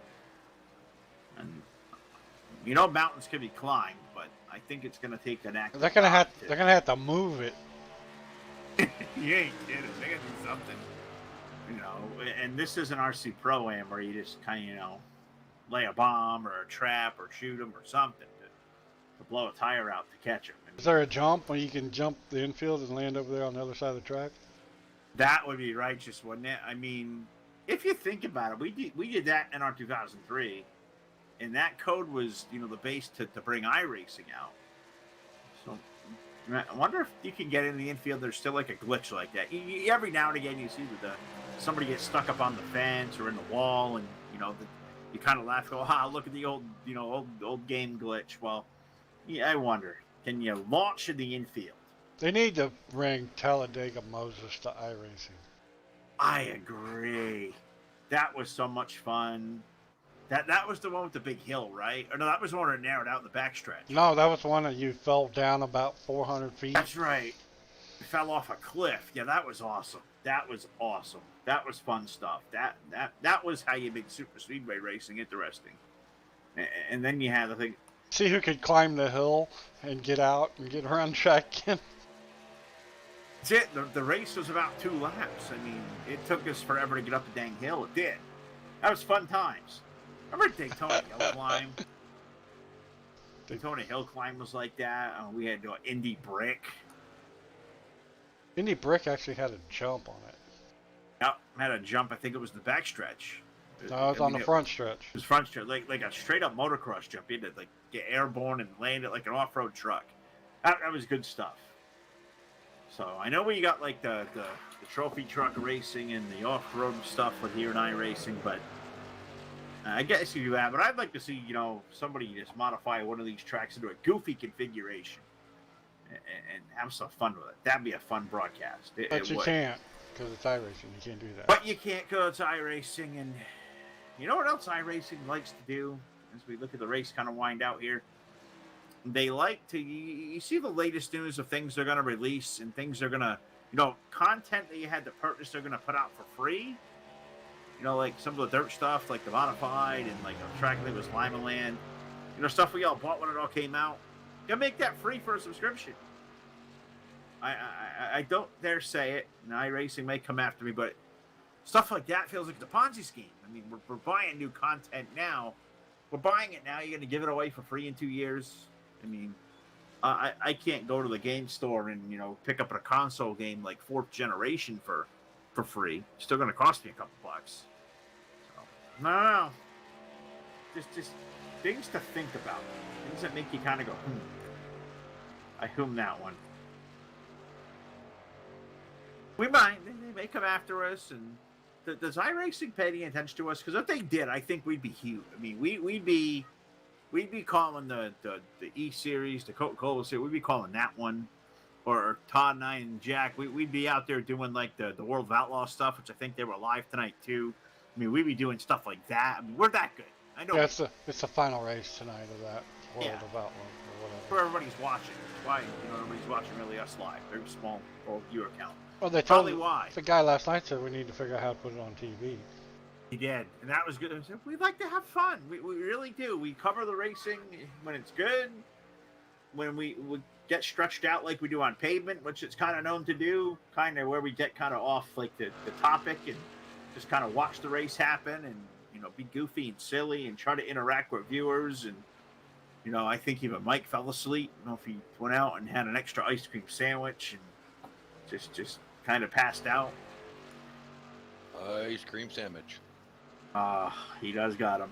And mountains can be climbed, but I think it's going to take an act. They're gonna have to move it. You ain't kidding. They got to do something. And this isn't RC Pro-Am where you just kind of, lay a bomb or a trap or shoot them or something to blow a tire out to catch them. Is there a jump where you can jump the infield and land over there on the other side of the track? That would be righteous, wouldn't it? I mean, if you think about it, we did that in our 2003, and that code was, the base to bring iRacing out. So I wonder if you can get in the infield. There's still like a glitch like that. Every now and again, you see somebody gets stuck up on the fence or in the wall, and you kind of laugh, go, look at the old game glitch. Well, yeah, I wonder, can you launch in the infield? They need to bring Talladega Moses to iRacing. I agree. That was so much fun. That was the one with the big hill, right? Or no, that was the one that narrowed out the backstretch. No, that was the one that you fell down about 400 feet. That's right. You fell off a cliff. Yeah, that was awesome. That was awesome. That was fun stuff. That was how you make super speedway racing interesting. And then you had the thing. See who could climb the hill and get out and get around track again. That's it. The race was about 2 laps. I mean, it took us forever to get up the dang hill. It did. That was fun times. Remember Daytona Hill Climb? Daytona Hill Climb was like that. We had Indy Brick. Indy Brick actually had a jump on it. Yep, had a jump. I think it was the backstretch. No, it was on the front stretch. It was front stretch, like a straight up motocross jump. You had to get airborne and land it like an off road truck. That was good stuff. So I know we got like the trophy truck racing and the off road stuff with here in iRacing, but I guess you do that. But I'd like to see somebody just modify one of these tracks into a goofy configuration and have some fun with it. That'd be a fun broadcast. But you can't, because it's iRacing. You can't do that. But you can't go to iRacing. And you know what else iRacing likes to do? As we look at the race kind of wind out here, they like to, you see the latest news of things they're going to release and things they're going to, content that you had to purchase, they're going to put out for free. Like some of the dirt stuff, like the modified and like a track that was Lima Land, stuff we all bought when it all came out. Gonna make that free for a subscription. I don't dare say it, and iRacing may come after me, but stuff like that feels like the Ponzi scheme. I mean, we're buying new content now. We're buying it now. You're going to give it away for free in 2 years. I mean, I can't go to the game store and, pick up a console game like 4th generation for free. It's still going to cost me a couple bucks. So, no. Just things to think about. Things that make you kind of go, I that one. We might. They may come after us. And does iRacing pay any attention to us? Because if they did, I think we'd be huge. I mean, we'd be calling the E Series, the Coca-Cola Series. We'd be calling that one, or Todd and I and Jack. We'd be out there doing like the World of Outlaw stuff, which I think they were live tonight too. I mean, we'd be doing stuff like that. I mean, we're that good. I know. Yeah, it's the final race tonight of that World of Outlaw or whatever. Where everybody's watching. That's why everybody's watching really us live. Very small viewer count. Well, they told Probably why. The guy last night said we need to figure out how to put it on TV. He did, and that was good. I said, we'd like to have fun. We really do. We cover the racing when it's good. When we get stretched out like we do on pavement, which it's kind of known to do, kind of where we get kind of off like the topic and just kind of watch the race happen and, you know, be goofy and silly and try to interact with viewers. And, you know, I think even Mike fell asleep. I don't know if he went out and had an extra ice cream sandwich and just kind of passed out. Ice cream sandwich. He does got him.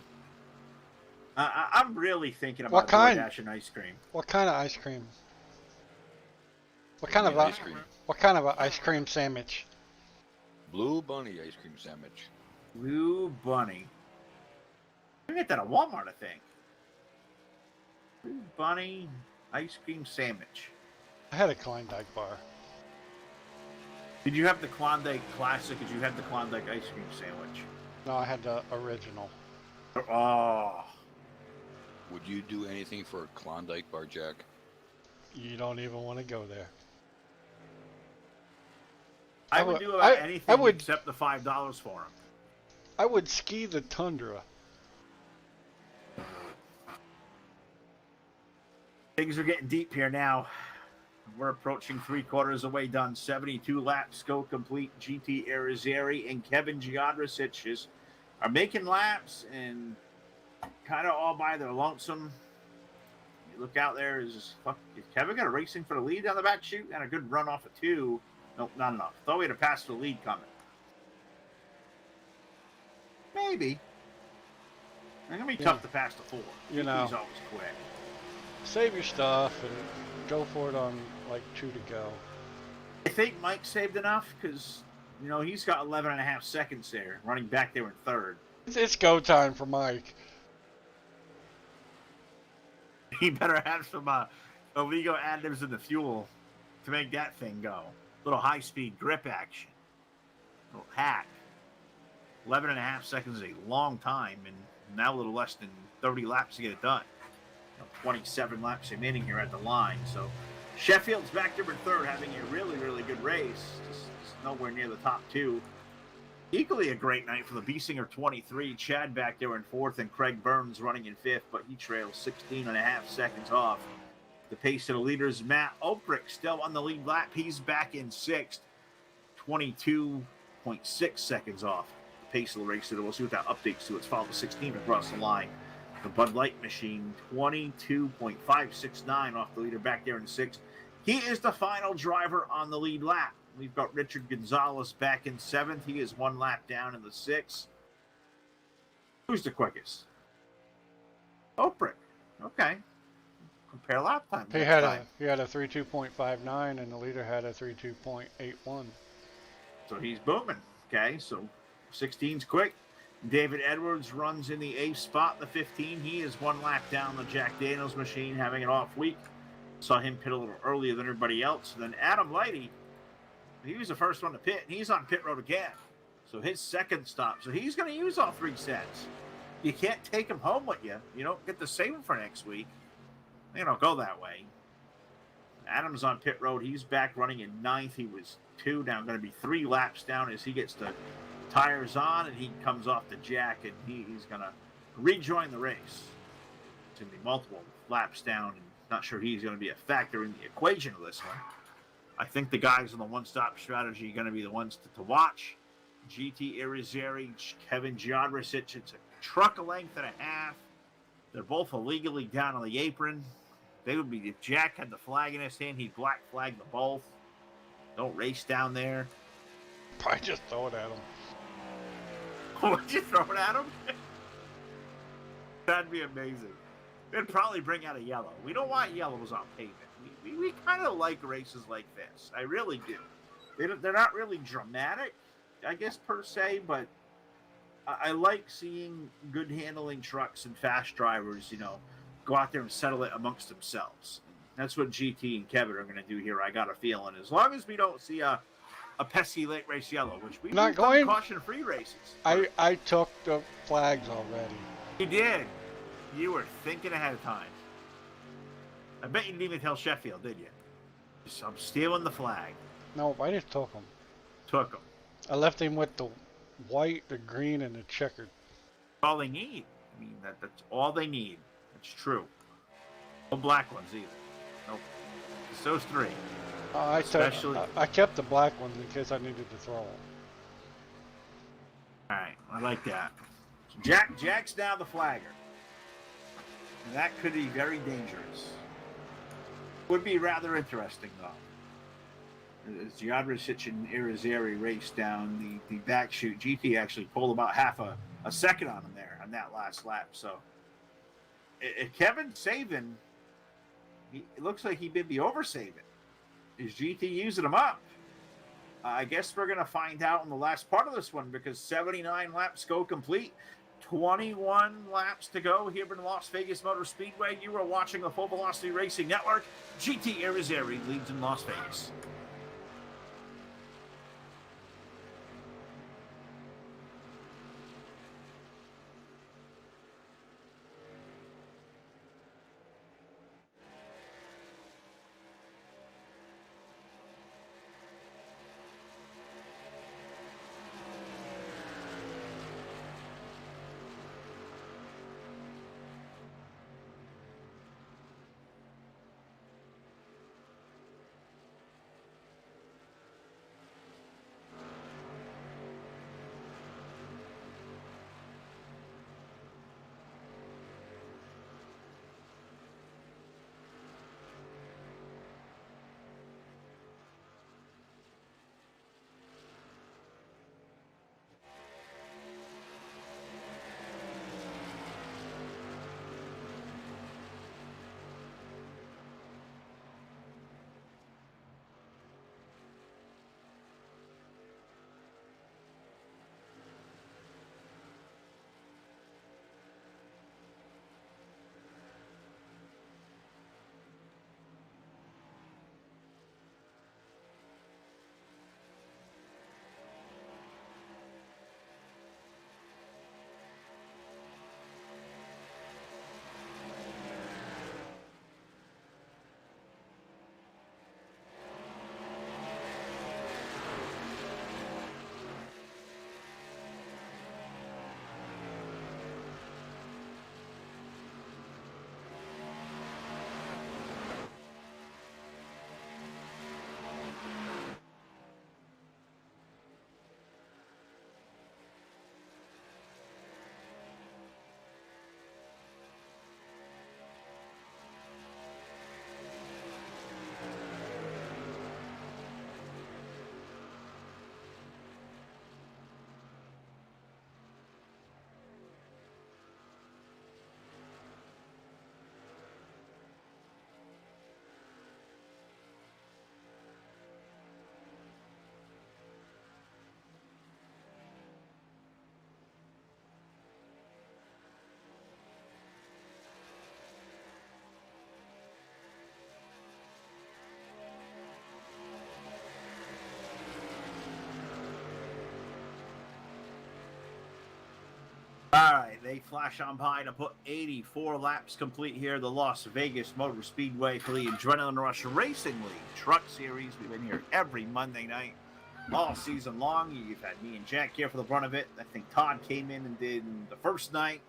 I'm really thinking about DoorDash and ice cream. What kind of ice cream? What kind of ice cream? What kind of a ice cream sandwich? Blue Bunny ice cream sandwich. Blue Bunny. You can get that at Walmart, I think. Blue Bunny ice cream sandwich. I had a Klondike bar. Did you have the Klondike Classic? Did you have the Klondike ice cream sandwich? No, I had the original. Oh. Would you do anything for a Klondike bar, Jack? You don't even want to go there. I would do about anything except the $5 for him. I would ski the Tundra. Things are getting deep here now. We're approaching 3/4 of the way done. 72 laps go complete. GT Irizarry and Kevin Giadrasic are making laps and kind of all by their lonesome. You look out there, is Kevin got a racing for the lead down the back chute and a good run off of 2. Nope, not enough. Thought we had a pass for the lead coming. Maybe. It's going to be tough to pass the 4. You know. He's always quick. Save your stuff and go for it on like 2 to go. I think Mike saved enough because, you know, he's got 11.5 seconds there, running back there in 3rd. It's go time for Mike. He better have some illegal additives in the fuel to make that thing go. Little high-speed grip action. Little hack. 11.5 seconds is a long time, and now a little less than 30 laps to get it done. 27 laps remaining here at the line. So Sheffield's back there in 3rd, having a really, really good race. Just nowhere near the top 2. Equally a great night for the Biesinger 23. Chad back there in 4th, and Craig Burns running in 5th, but he trails 16.5 seconds off the pace of the leaders. Matt Oprich still on the lead lap. He's back in 6th, 22.6 seconds off the pace of the race. So we'll see what that updates to. It's followed 16 across the line. The Bud Light machine, 22.569 off the leader back there in 6th. He is the final driver on the lead lap. We've got Richard Gonzalez back in 7th. He is 1 lap down in the 6th. Who's the quickest? Oprich. Okay. Compare lap time. He had a 32.59 and the leader had a 32.81. So he's booming. Okay, so 16's quick. David Edwards runs in the 8th spot, the 15. He is 1 lap down the Jack Daniels machine, having an off week. Saw him pit a little earlier than everybody else. And then Adam Lighty, he was the first one to pit, and he's on pit road again. So his 2nd stop. So he's going to use all 3 sets. You can't take him home with you. You don't get to save him for next week. They don't go that way. Adam's on pit road. He's back running in 9th. He was 2, now going to be 3 laps down as he gets the tires on, and he comes off the Jack, and he's going to rejoin the race. It's going to be multiple laps down, and not sure he's going to be a factor in the equation of this one. I think the guys on the one-stop strategy are going to be the ones to watch. GT Irizarry, Kevin Giadrasic. It's a truck a length and a half. They're both illegally down on the apron. They would be, if Jack had the flag in his hand, he'd black flag them both. Don't race down there. Probably just throw it at him. Would you throw it at him? That'd be amazing. They'd probably bring out a yellow. We don't want yellows on pavement. We kind of like races like this. I really do. They're not really dramatic, I guess, per se, but I like seeing good handling trucks and fast drivers, you know, go out there and settle it amongst themselves. That's what GT and Kevin are going to do here, I got a feeling. As long as we don't see a pesky late race yellow, which we not going caution-free races. I took the flags already. You did. You were thinking ahead of time. I bet you didn't even tell Sheffield, did you? Just, I'm stealing the flag. No, I just took them. Took them. I left him with the white, the green, and the checkered. All they need. I mean, that's all they need. It's true. No black ones either. Nope. those three. I kept the black one in case I needed to throw it. All right, I like that. Jack's now the flagger. And that could be very dangerous. Would be rather interesting, though. As Jadricic and Irizarry raced down the back chute, GT actually pulled about half a second on him there on that last lap. So, Kevin saving, it looks like he may be over-saving. Is GT using him up? I guess we're going to find out in the last part of this one because 79 laps go complete. 21 laps to go here in Las Vegas Motor Speedway. You are watching the Full Velocity Racing Network. GT Irizarry leads in Las Vegas. All right, they flash on by to put 84 laps complete here, the Las Vegas Motor Speedway for the Adrenaline Rush Racing League Truck Series. We've been here every Monday night, all season long. You've had me and Jack here for the brunt of it. I think Todd came in and did the first night,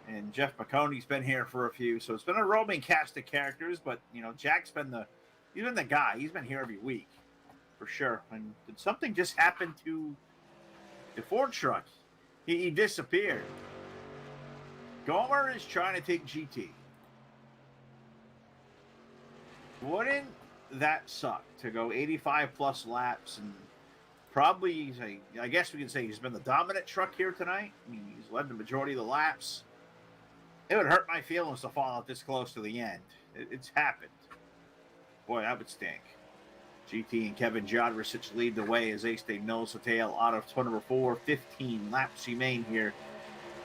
and Jeff McConey's been here for a few. So it's been a roaming cast of characters, but, you know, Jack's been the guy. He's been here every week, for sure. And did something just happen to the Ford truck? He disappeared. Gomer is trying to take GT. Wouldn't that suck to go 85 plus laps and probably, I guess we can say he's been the dominant truck here tonight. I mean, he's led the majority of the laps. It would hurt my feelings to fall out this close to the end. It's happened. Boy, that would stink. GT and Kevin Jodricic lead the way as they stay nose to tail out of turn number 4. 15 laps remain here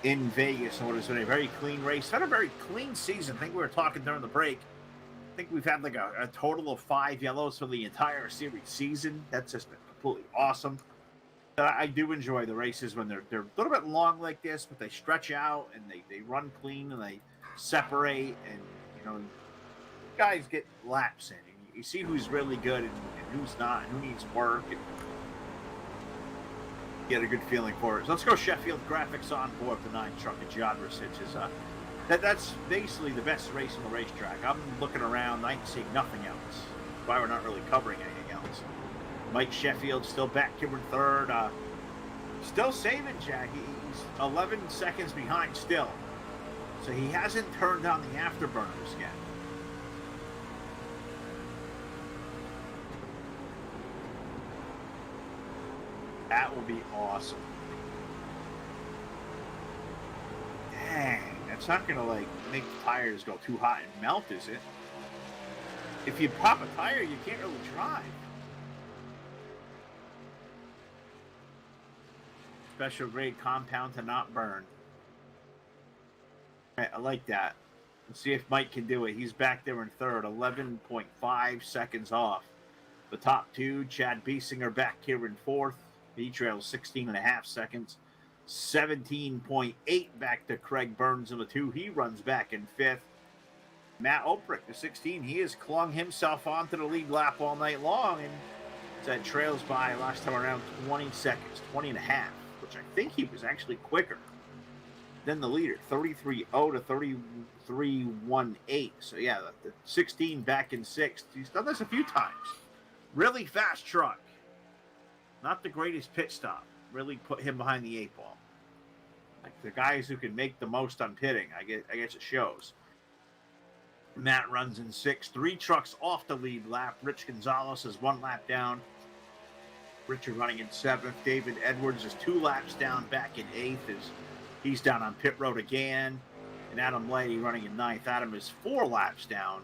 in Vegas. And what has been a very clean race. It's been a very clean season. I think we were talking during the break. I think we've had like a total of 5 yellows for the entire series season. That's just been completely awesome. I do enjoy the races when they're a little bit long like this, but they stretch out and they run clean and they separate, and, you know, guys get laps in. You see who's really good and who's not, and who needs work, and get a good feeling for it. So let's go Sheffield Graphics on board the 9 truck at Jodricic as That's basically the best race on the racetrack. I'm looking around, I ain't seeing nothing else. That's why we're not really covering anything else. Mike Sheffield still back here in third. Still saving Jack. He's 11 seconds behind still. So he hasn't turned on the afterburners yet. That will be awesome. Dang, that's not gonna like make the tires go too hot and melt, is it? If you pop a tire, you can't really drive. Special grade compound to not burn. I like that. Let's see if Mike can do it. He's back there in third, 11.5 seconds off. The top two, Chad Biesinger back here in fourth. He trails 16.5 seconds. 17.8 back to Craig Burns in the two. He runs back in fifth. Matt Oprick, the 16, he has clung himself onto the lead lap all night long, and that trails by last time around 20 seconds, 20 and a half, which I think he was actually quicker than the leader, 33.0 to 33.18. So yeah, the 16 back in sixth. He's done this a few times. Really fast truck. Not the greatest pit stop. Really put him behind the 8 ball. Like the guys who can make the most on pitting, I guess it shows. Matt runs in sixth. 3 trucks off the lead lap. Rich Gonzalez is 1 lap down. Richard running in seventh. David Edwards is 2 laps down, back in eighth. He's down on pit road again. And Adam Lady running in ninth. Adam is 4 laps down.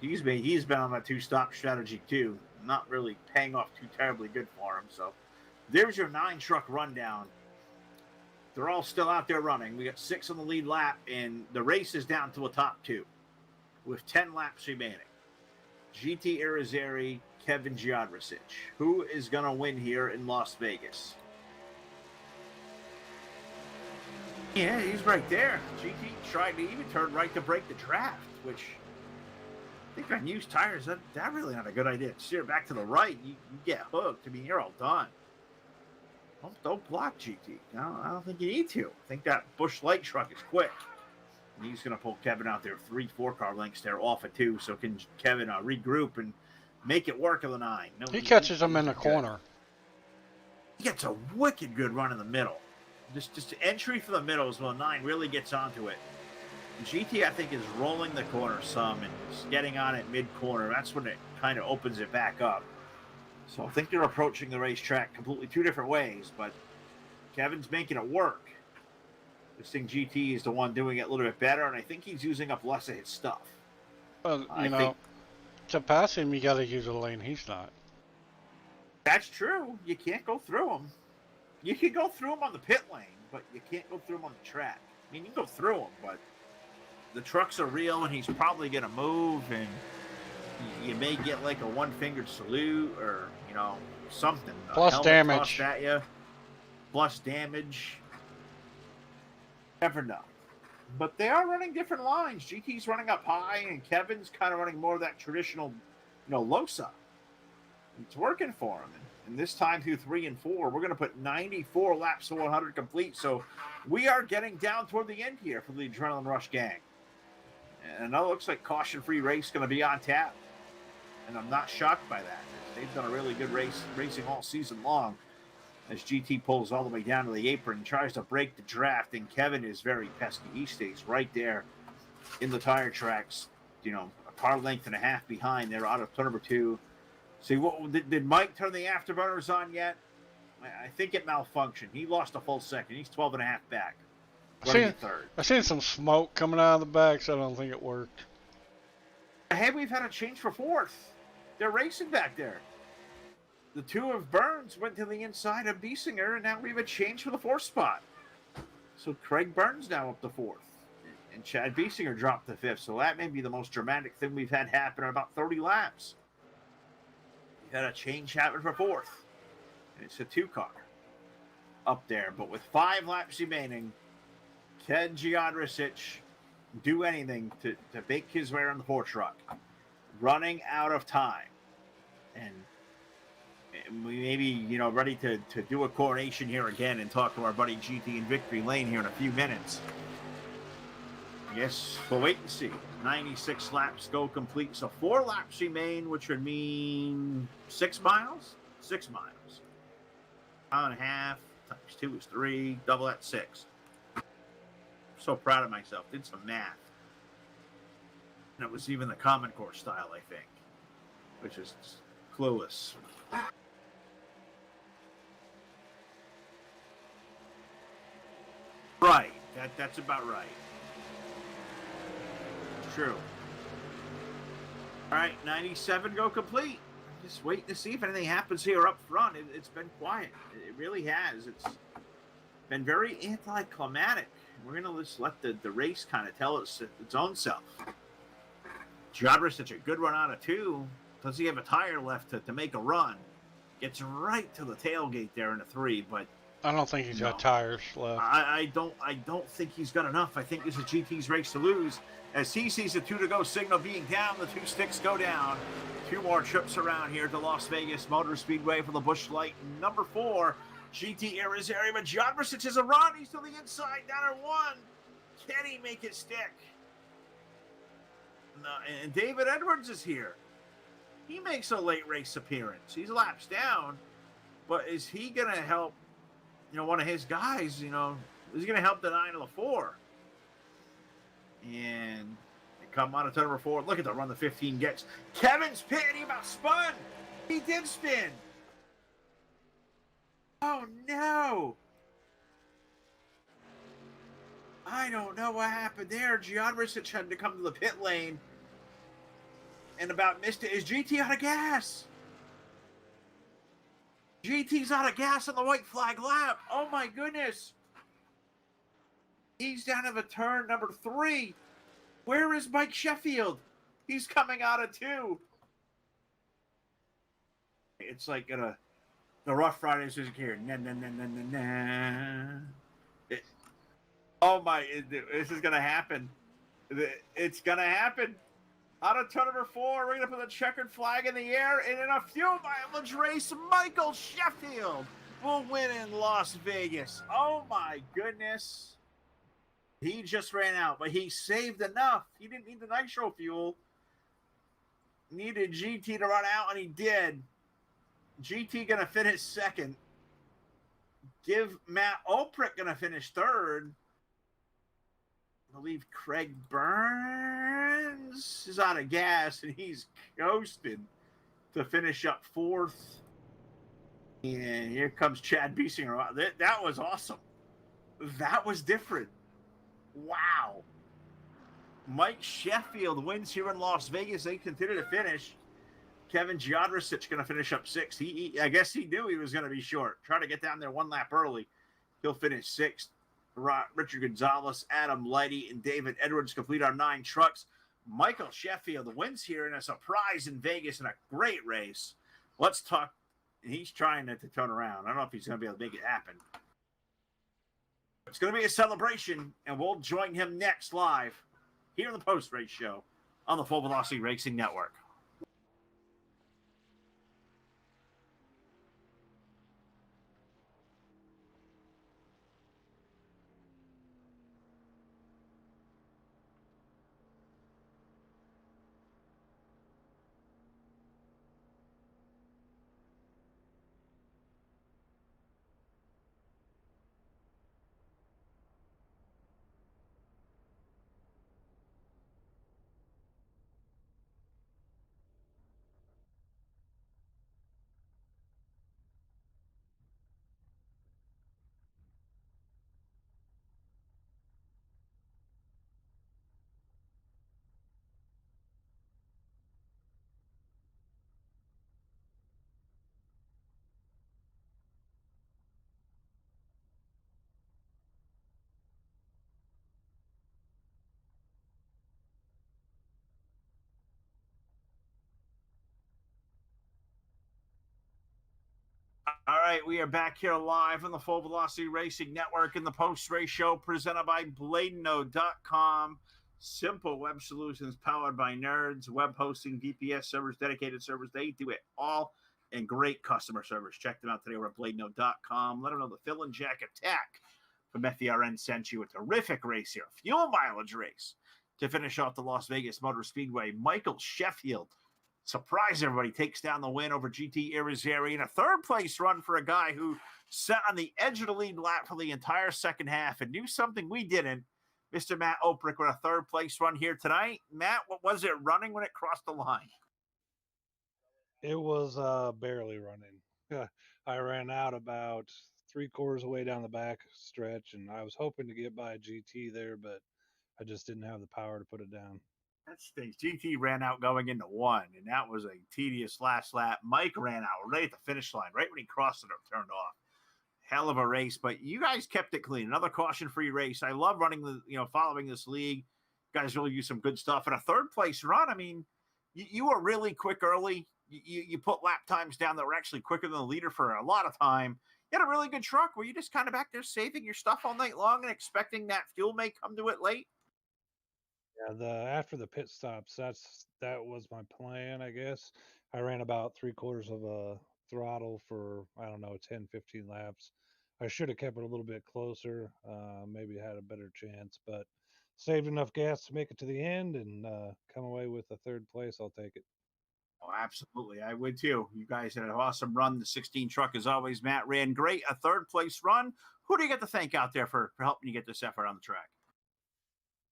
He's been on that 2-stop strategy too. Not really paying off too terribly good for him. So there's your 9-truck rundown. They're all still out there running. We got 6 on the lead lap, and the race is down to a top 2 with 10 laps remaining. GT Irizarry, Kevin Giadrasic. Who is going to win here in Las Vegas? Yeah, he's right there. GT tried to even turn right to break the draft, which I think on used tires, that really not a good idea. Steer back to the right, you get hooked. I mean, you're all done. Don't block GT. No, I don't think you need to. I think that Busch Light truck is quick. And he's going to pull Kevin out there 3-4 car lengths there off of 2. So can Kevin regroup and make it work in the 9? No, he catches him in the corner. He gets a wicked good run in the middle. Just entry for the middle is when 9 really gets onto it. GT, I think, is rolling the corner some and getting on it mid-corner. That's when it kind of opens it back up. So I think they're approaching the racetrack completely 2 different ways, but Kevin's making it work. This thing GT is the one doing it a little bit better, and I think he's using up less of his stuff. Well, you know, to pass him, you got to use a lane he's not. That's true. You can't go through him. You can go through him on the pit lane, but you can't go through him on the track. I mean, you can go through him, but the trucks are real, and he's probably going to move, and you may get like a 1-fingered salute or, you know, something. Plus damage. At you. Plus damage. Never know. But they are running different lines. GT's running up high, and Kevin's kind of running more of that traditional, you know, Losa. It's working for him. And this time through 3 and 4, we're going to put 94 laps to 100 complete. So we are getting down toward the end here for the Adrenaline Rush gang. And it looks like caution-free race going to be on tap. And I'm not shocked by that. They've done a really good racing all season long. As GT pulls all the way down to the apron and tries to break the draft, and Kevin is very pesky. He stays right there in the tire tracks, you know, a car length and a half behind. They're out of turn number 2. See, did Mike turn the afterburners on yet? I think it malfunctioned. He lost a full second. He's 12 and a half back. I seen some smoke coming out of the back, so I don't think it worked. Hey, we've had a change for 4th. They're racing back there. The 2 of Burns went to the inside of Biesinger, and now we have a change for the 4th spot. So Craig Burns now up to 4th. And Chad Biesinger dropped to 5th. So that may be the most dramatic thing we've had happen in about 30 laps. We had a change happen for 4th. And it's a 2-car up there. But with 5 laps remaining, can Giadrasic do anything to make his way on the 4 truck? Running out of time. And we may be, you know, ready to do a coronation here again and talk to our buddy GT in Victory Lane here in a few minutes. Yes, we'll wait and see. 96 laps go complete. So 4 laps remain, which would mean 6 miles? 6 miles. Mile and a half times 2 is 3. Double that 6. So proud of myself. Did some math. And it was even the Common Core style, I think, which is clueless. Right. That's about right. True. All right, 97 go complete. Just waiting to see if anything happens here up front. It's been quiet. It really has. It's been very anticlimactic. We're going to just let the race kind of tell its own self. Jodrich, such a good run out of 2. Does he have a tire left to make a run? Gets right to the tailgate there in a 3, but I don't think he's got tires left. I don't think he's got enough. I think this is GT's race to lose. As he sees the 2 to go signal being down, the 2 sticks go down. 2 more trips around here to Las Vegas Motor Speedway for the Busch Light number 4. GT Arizona, but Jodrich is a run. He's to the inside, down at 1. Can he make it stick? No, and David Edwards is here. He makes a late race appearance. He's laps down, but is he going to help, one of his guys, is he going to help the 9 of the 4? And they come out of turn number 4. Look at the run the 15 gets. Kevin's pit, and he about spun. He did spin. Oh, no. I don't know what happened there. Jodrich had to come to the pit lane and about missed it. Is GT out of gas? GT's out of gas on the white flag lap. Oh, my goodness. He's down to the turn number 3. Where is Mike Sheffield? He's coming out of 2. It's like the Rough Riders is here. Na, na, na, na, na, na. This is going to happen. It's going to happen. Out of turn number 4, we're going to put the checkered flag in the air. And in a fuel mileage race, Michael Sheffield will win in Las Vegas. Oh, my goodness. He just ran out, but he saved enough. He didn't need the nitro fuel. Needed GT to run out, and he did. GT going to finish 2nd. Give Matt Oprick going to finish 3rd. I believe Craig Burns is out of gas, and he's coasting to finish up 4th. And here comes Chad Biesinger. That was awesome. That was different. Wow. Mike Sheffield wins here in Las Vegas. They continue to finish. Kevin Jodrich going to finish up 6th. I guess he knew he was going to be short. Try to get down there 1 lap early. He'll finish 6th. Richard Gonzalez, Adam Lighty, and David Edwards complete our 9 trucks. Michael Sheffield wins here in a surprise in Vegas in a great race. Let's talk. He's trying to turn around. I don't know if he's going to be able to make it happen. It's going to be a celebration, and we'll join him next live here in the post-race show on the Full Velocity Racing Network. All right, we are back here live on the Full Velocity Racing Network in the post-race show presented by BladeNode.com. Simple web solutions powered by nerds, web hosting, VPS servers, dedicated servers. They do it all, and great customer service. Check them out today. We're at BladeNode.com. Let them know the Phil and Jack Attack from FERN sent you a terrific race here, fuel mileage race to finish off the Las Vegas Motor Speedway. Michael Sheffield, surprise everybody, takes down the win over GT Irizarry in a third place run for a guy who sat on the edge of the lead lap for the entire second half and knew something we didn't. Mr. Matt Oprick with a third place run here tonight. Matt, what was it running when it crossed the line? It was barely running. I ran out about 3/4 away down the back stretch, and I was hoping to get by a GT there, but I just didn't have the power to put it down. That stinks. GT ran out going into one, and that was a tedious last lap. Mike ran out right at the finish line, right when he crossed it or turned off. Hell of a race, but you guys kept it clean. Another caution-free race. I love running following this league. You guys really do some good stuff. And a third place run, I mean, you were really quick early. You put lap times down that were actually quicker than the leader for a lot of time. You had a really good truck. Were you just kind of back there saving your stuff all night long and expecting that fuel may come to it late? Yeah, after the pit stops, that was my plan, I guess. I ran about 3/4 of a throttle for, I don't know, 10, 15 laps. I should have kept it a little bit closer, maybe had a better chance, but saved enough gas to make it to the end and come away with a third place. I'll take it. Oh, absolutely. I would too. You guys had an awesome run. The 16 truck, as always, Matt ran great. A third place run. Who do you get to thank out there for helping you get this effort on the track?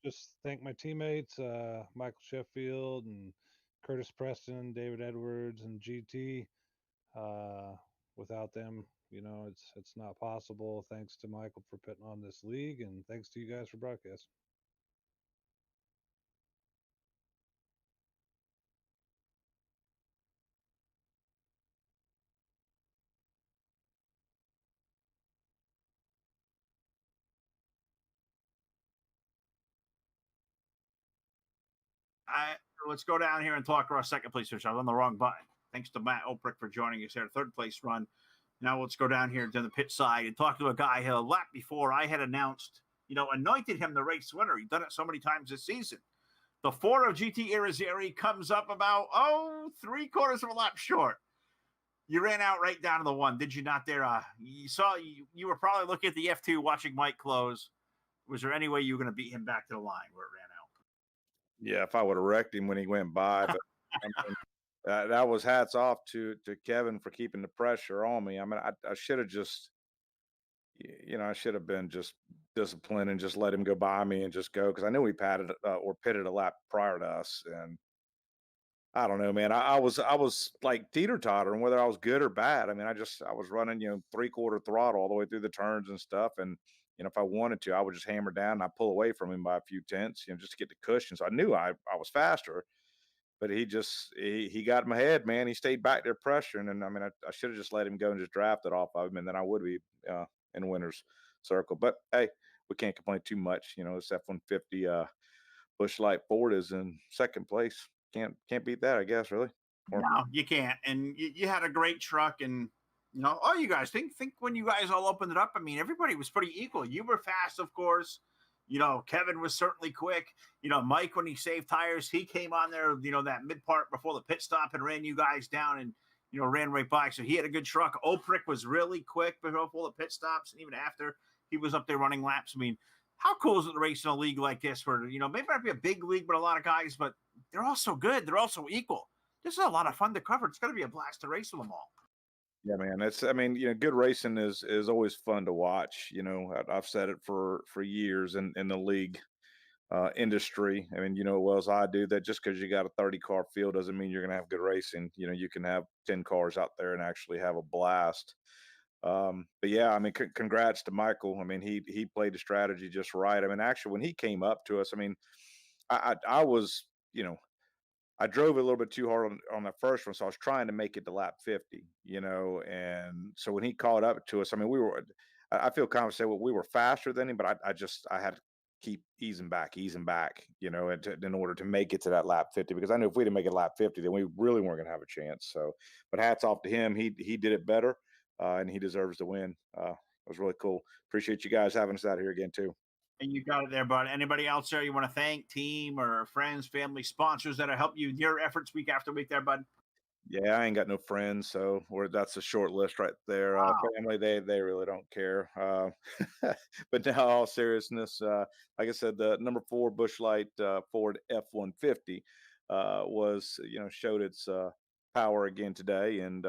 Just thank my teammates, Michael Sheffield and Curtis Preston, David Edwards, and GT. Without them, it's not possible. Thanks to Michael for putting on this league, and thanks to you guys for broadcasting. Let's go down here and talk to our second place finisher. I was on the wrong button. Thanks to Matt Oprick for joining us here. Third place run. Now let's go down here to the pit side and talk to a guy who a lap before I had announced, anointed him the race winner. He's done it so many times this season. The 4 of GT Irizarry comes up about, 3/4 of a lap short. You ran out right down to the 1, did you not there? You were probably looking at the F2 watching Mike close. Was there any way you were going to beat him back to the line where it ran out? Yeah, if I would have wrecked him when he went by. But I mean, that was hats off to Kevin for keeping the pressure on me. I mean, I should have just, I should have been just disciplined and just let him go by me and just go, because I knew he pitted a lap prior to us. And I don't know, man. I was like teeter-tottering whether I was good or bad. I mean, I was running, 3/4 throttle all the way through the turns and stuff. And if I wanted to, I would just hammer down and I pull away from him by a few tenths, just to get the cushion. So I knew I was faster, but he got in my head, man. He stayed back there pressuring. And I mean, I should have just let him go and just drafted off of him. And then I would be in the winner's circle. But hey, we can't complain too much. This F-150 Busch Light Ford is in second place. Can't beat that, I guess, really. No, you can't. And you had a great truck, and you guys think when you guys all opened it up, I mean, everybody was pretty equal. You were fast, of course. Kevin was certainly quick. Mike, when he saved tires, he came on there, that mid part before the pit stop and ran you guys down and, ran right by. So he had a good truck. Oprick was really quick before the pit stops. And even after, he was up there running laps. I mean, how cool is it to race in a league like this where, maybe not be a big league, but a lot of guys, but they're all so good. They're all so equal. This is a lot of fun to cover. It's going to be a blast to race with them all. Yeah, man. Good racing is always fun to watch. I've said it for years in the league industry. I mean, as well as I do, that just because you got a 30-car field doesn't mean you're going to have good racing. You can have 10 cars out there and actually have a blast. But yeah, I mean, congrats to Michael. I mean, he played the strategy just right. I mean, actually, when he came up to us, I mean, I was, I drove a little bit too hard on the first one, so I was trying to make it to lap 50, and so when he caught up to us, I mean, I feel confident to say, well, we were faster than him, but I had to keep easing back, in order to make it to that lap 50, because I knew if we didn't make it lap 50, then we really weren't going to have a chance. So, but hats off to him. He did it better, and he deserves the win. It was really cool. Appreciate you guys having us out here again, too. And you got it there, bud. Anybody else there you want to thank, team or friends, family, sponsors that have helped you in your efforts week after week there, bud? Yeah, I ain't got no friends, so that's a short list right there. Wow. Family, they really don't care. But now, all seriousness, like I said, the number 4 Busch Light Ford F-150 was, showed its power again today, and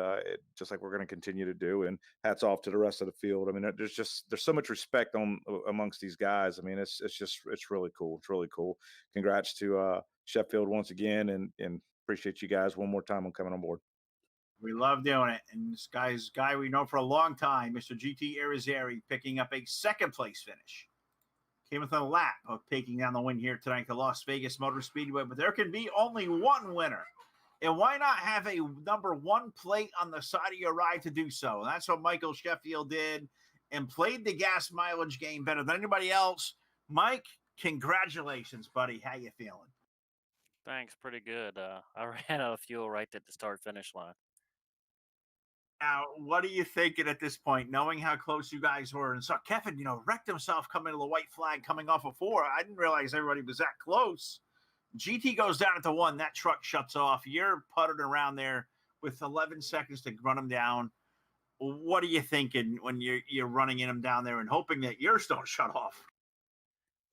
just like we're going to continue to do. And hats off to the rest of the field. I mean, there's so much respect amongst these guys. I mean, it's really cool. It's really cool. Congrats to Sheffield once again, and appreciate you guys one more time on coming on board. We love doing it. And this guy we know for a long time, Mr. GT Irizarry, picking up a second place finish. Came within a lap of taking down the win here tonight at the Las Vegas Motor Speedway. But there can be only one winner. And why not have a number 1 plate on the side of your ride to do so? And that's what Michael Sheffield did and played the gas mileage game better than anybody else. Mike, congratulations, buddy. How you feeling? Thanks, pretty good. I ran out of fuel right at the start-finish line. Now, what are you thinking at this point, knowing how close you guys were? And saw Kevin, wrecked himself coming to the white flag coming off of 4. I didn't realize everybody was that close. GT goes down at the 1. That truck shuts off. You're puttering around there with 11 seconds to run him down. What are you thinking when you're running in him down there and hoping that yours don't shut off?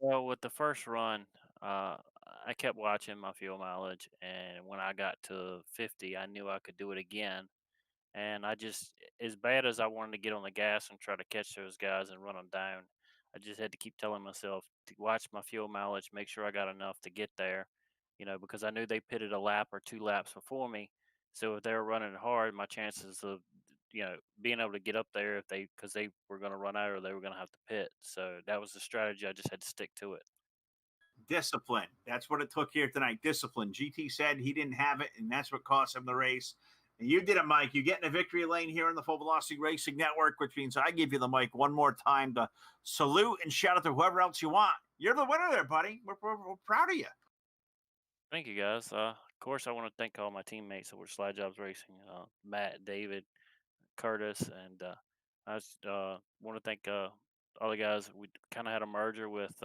Well, with the first run, I kept watching my fuel mileage, and when I got to 50, I knew I could do it again. And I just, as bad as I wanted to get on the gas and try to catch those guys and run them down, I just had to keep telling myself to watch my fuel mileage, make sure I got enough to get there, because I knew they pitted a lap or 2 laps before me. So if they were running hard, my chances of, being able to get up there because they were going to run out or they were going to have to pit. So that was the strategy. I just had to stick to it. Discipline. That's what it took here tonight. Discipline. GT said he didn't have it, and that's what cost him the race. And you did it, Mike. You get in a victory lane here in the Full Velocity Racing Network, which means I give you the mic one more time to salute and shout out to whoever else you want. You're the winner there, buddy. We're proud of you. Thank you, guys. Of course, I want to thank all my teammates over Slide Jobs Racing, Matt, David, Curtis, and I just want to thank all the guys. We kind of had a merger with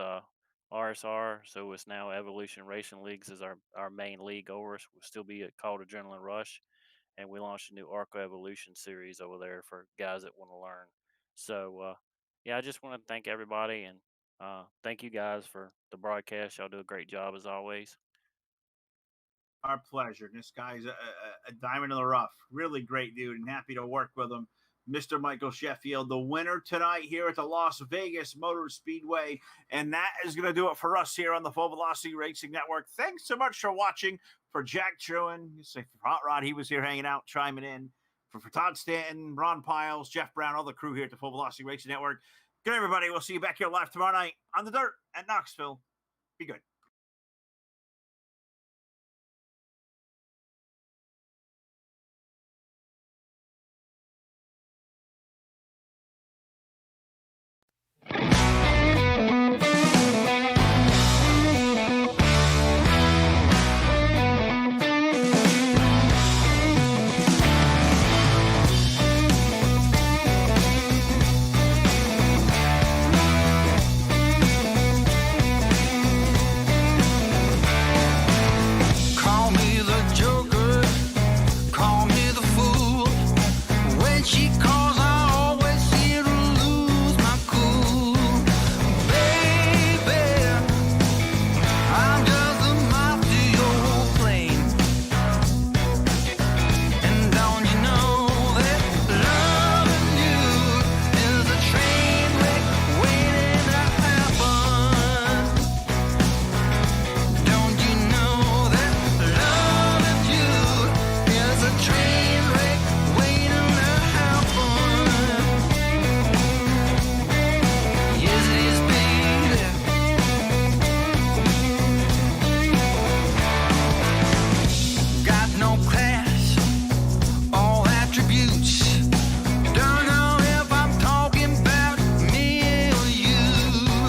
RSR, so it's now Evolution Racing Leagues is our main league over us. We'll still be called Adrenaline Rush, and we launched a new Arco Evolution series over there for guys that want to learn. So, yeah, I just want to thank everybody, and thank you guys for the broadcast. Y'all do a great job as always. Our pleasure. This guy's a diamond in the rough. Really great dude, and happy to work with him. Mr. Michael Sheffield, the winner tonight here at the Las Vegas Motor Speedway. And that is going to do it for us here on the Full Velocity Racing Network. Thanks so much for watching. For Jack Truan, for Hot Rod, he was here hanging out, chiming in. For Todd Stanton, Ron Piles, Jeff Brown, all the crew here at the Full Velocity Racing Network. Good, everybody. We'll see you back here live tomorrow night on the dirt at Knoxville. Be good.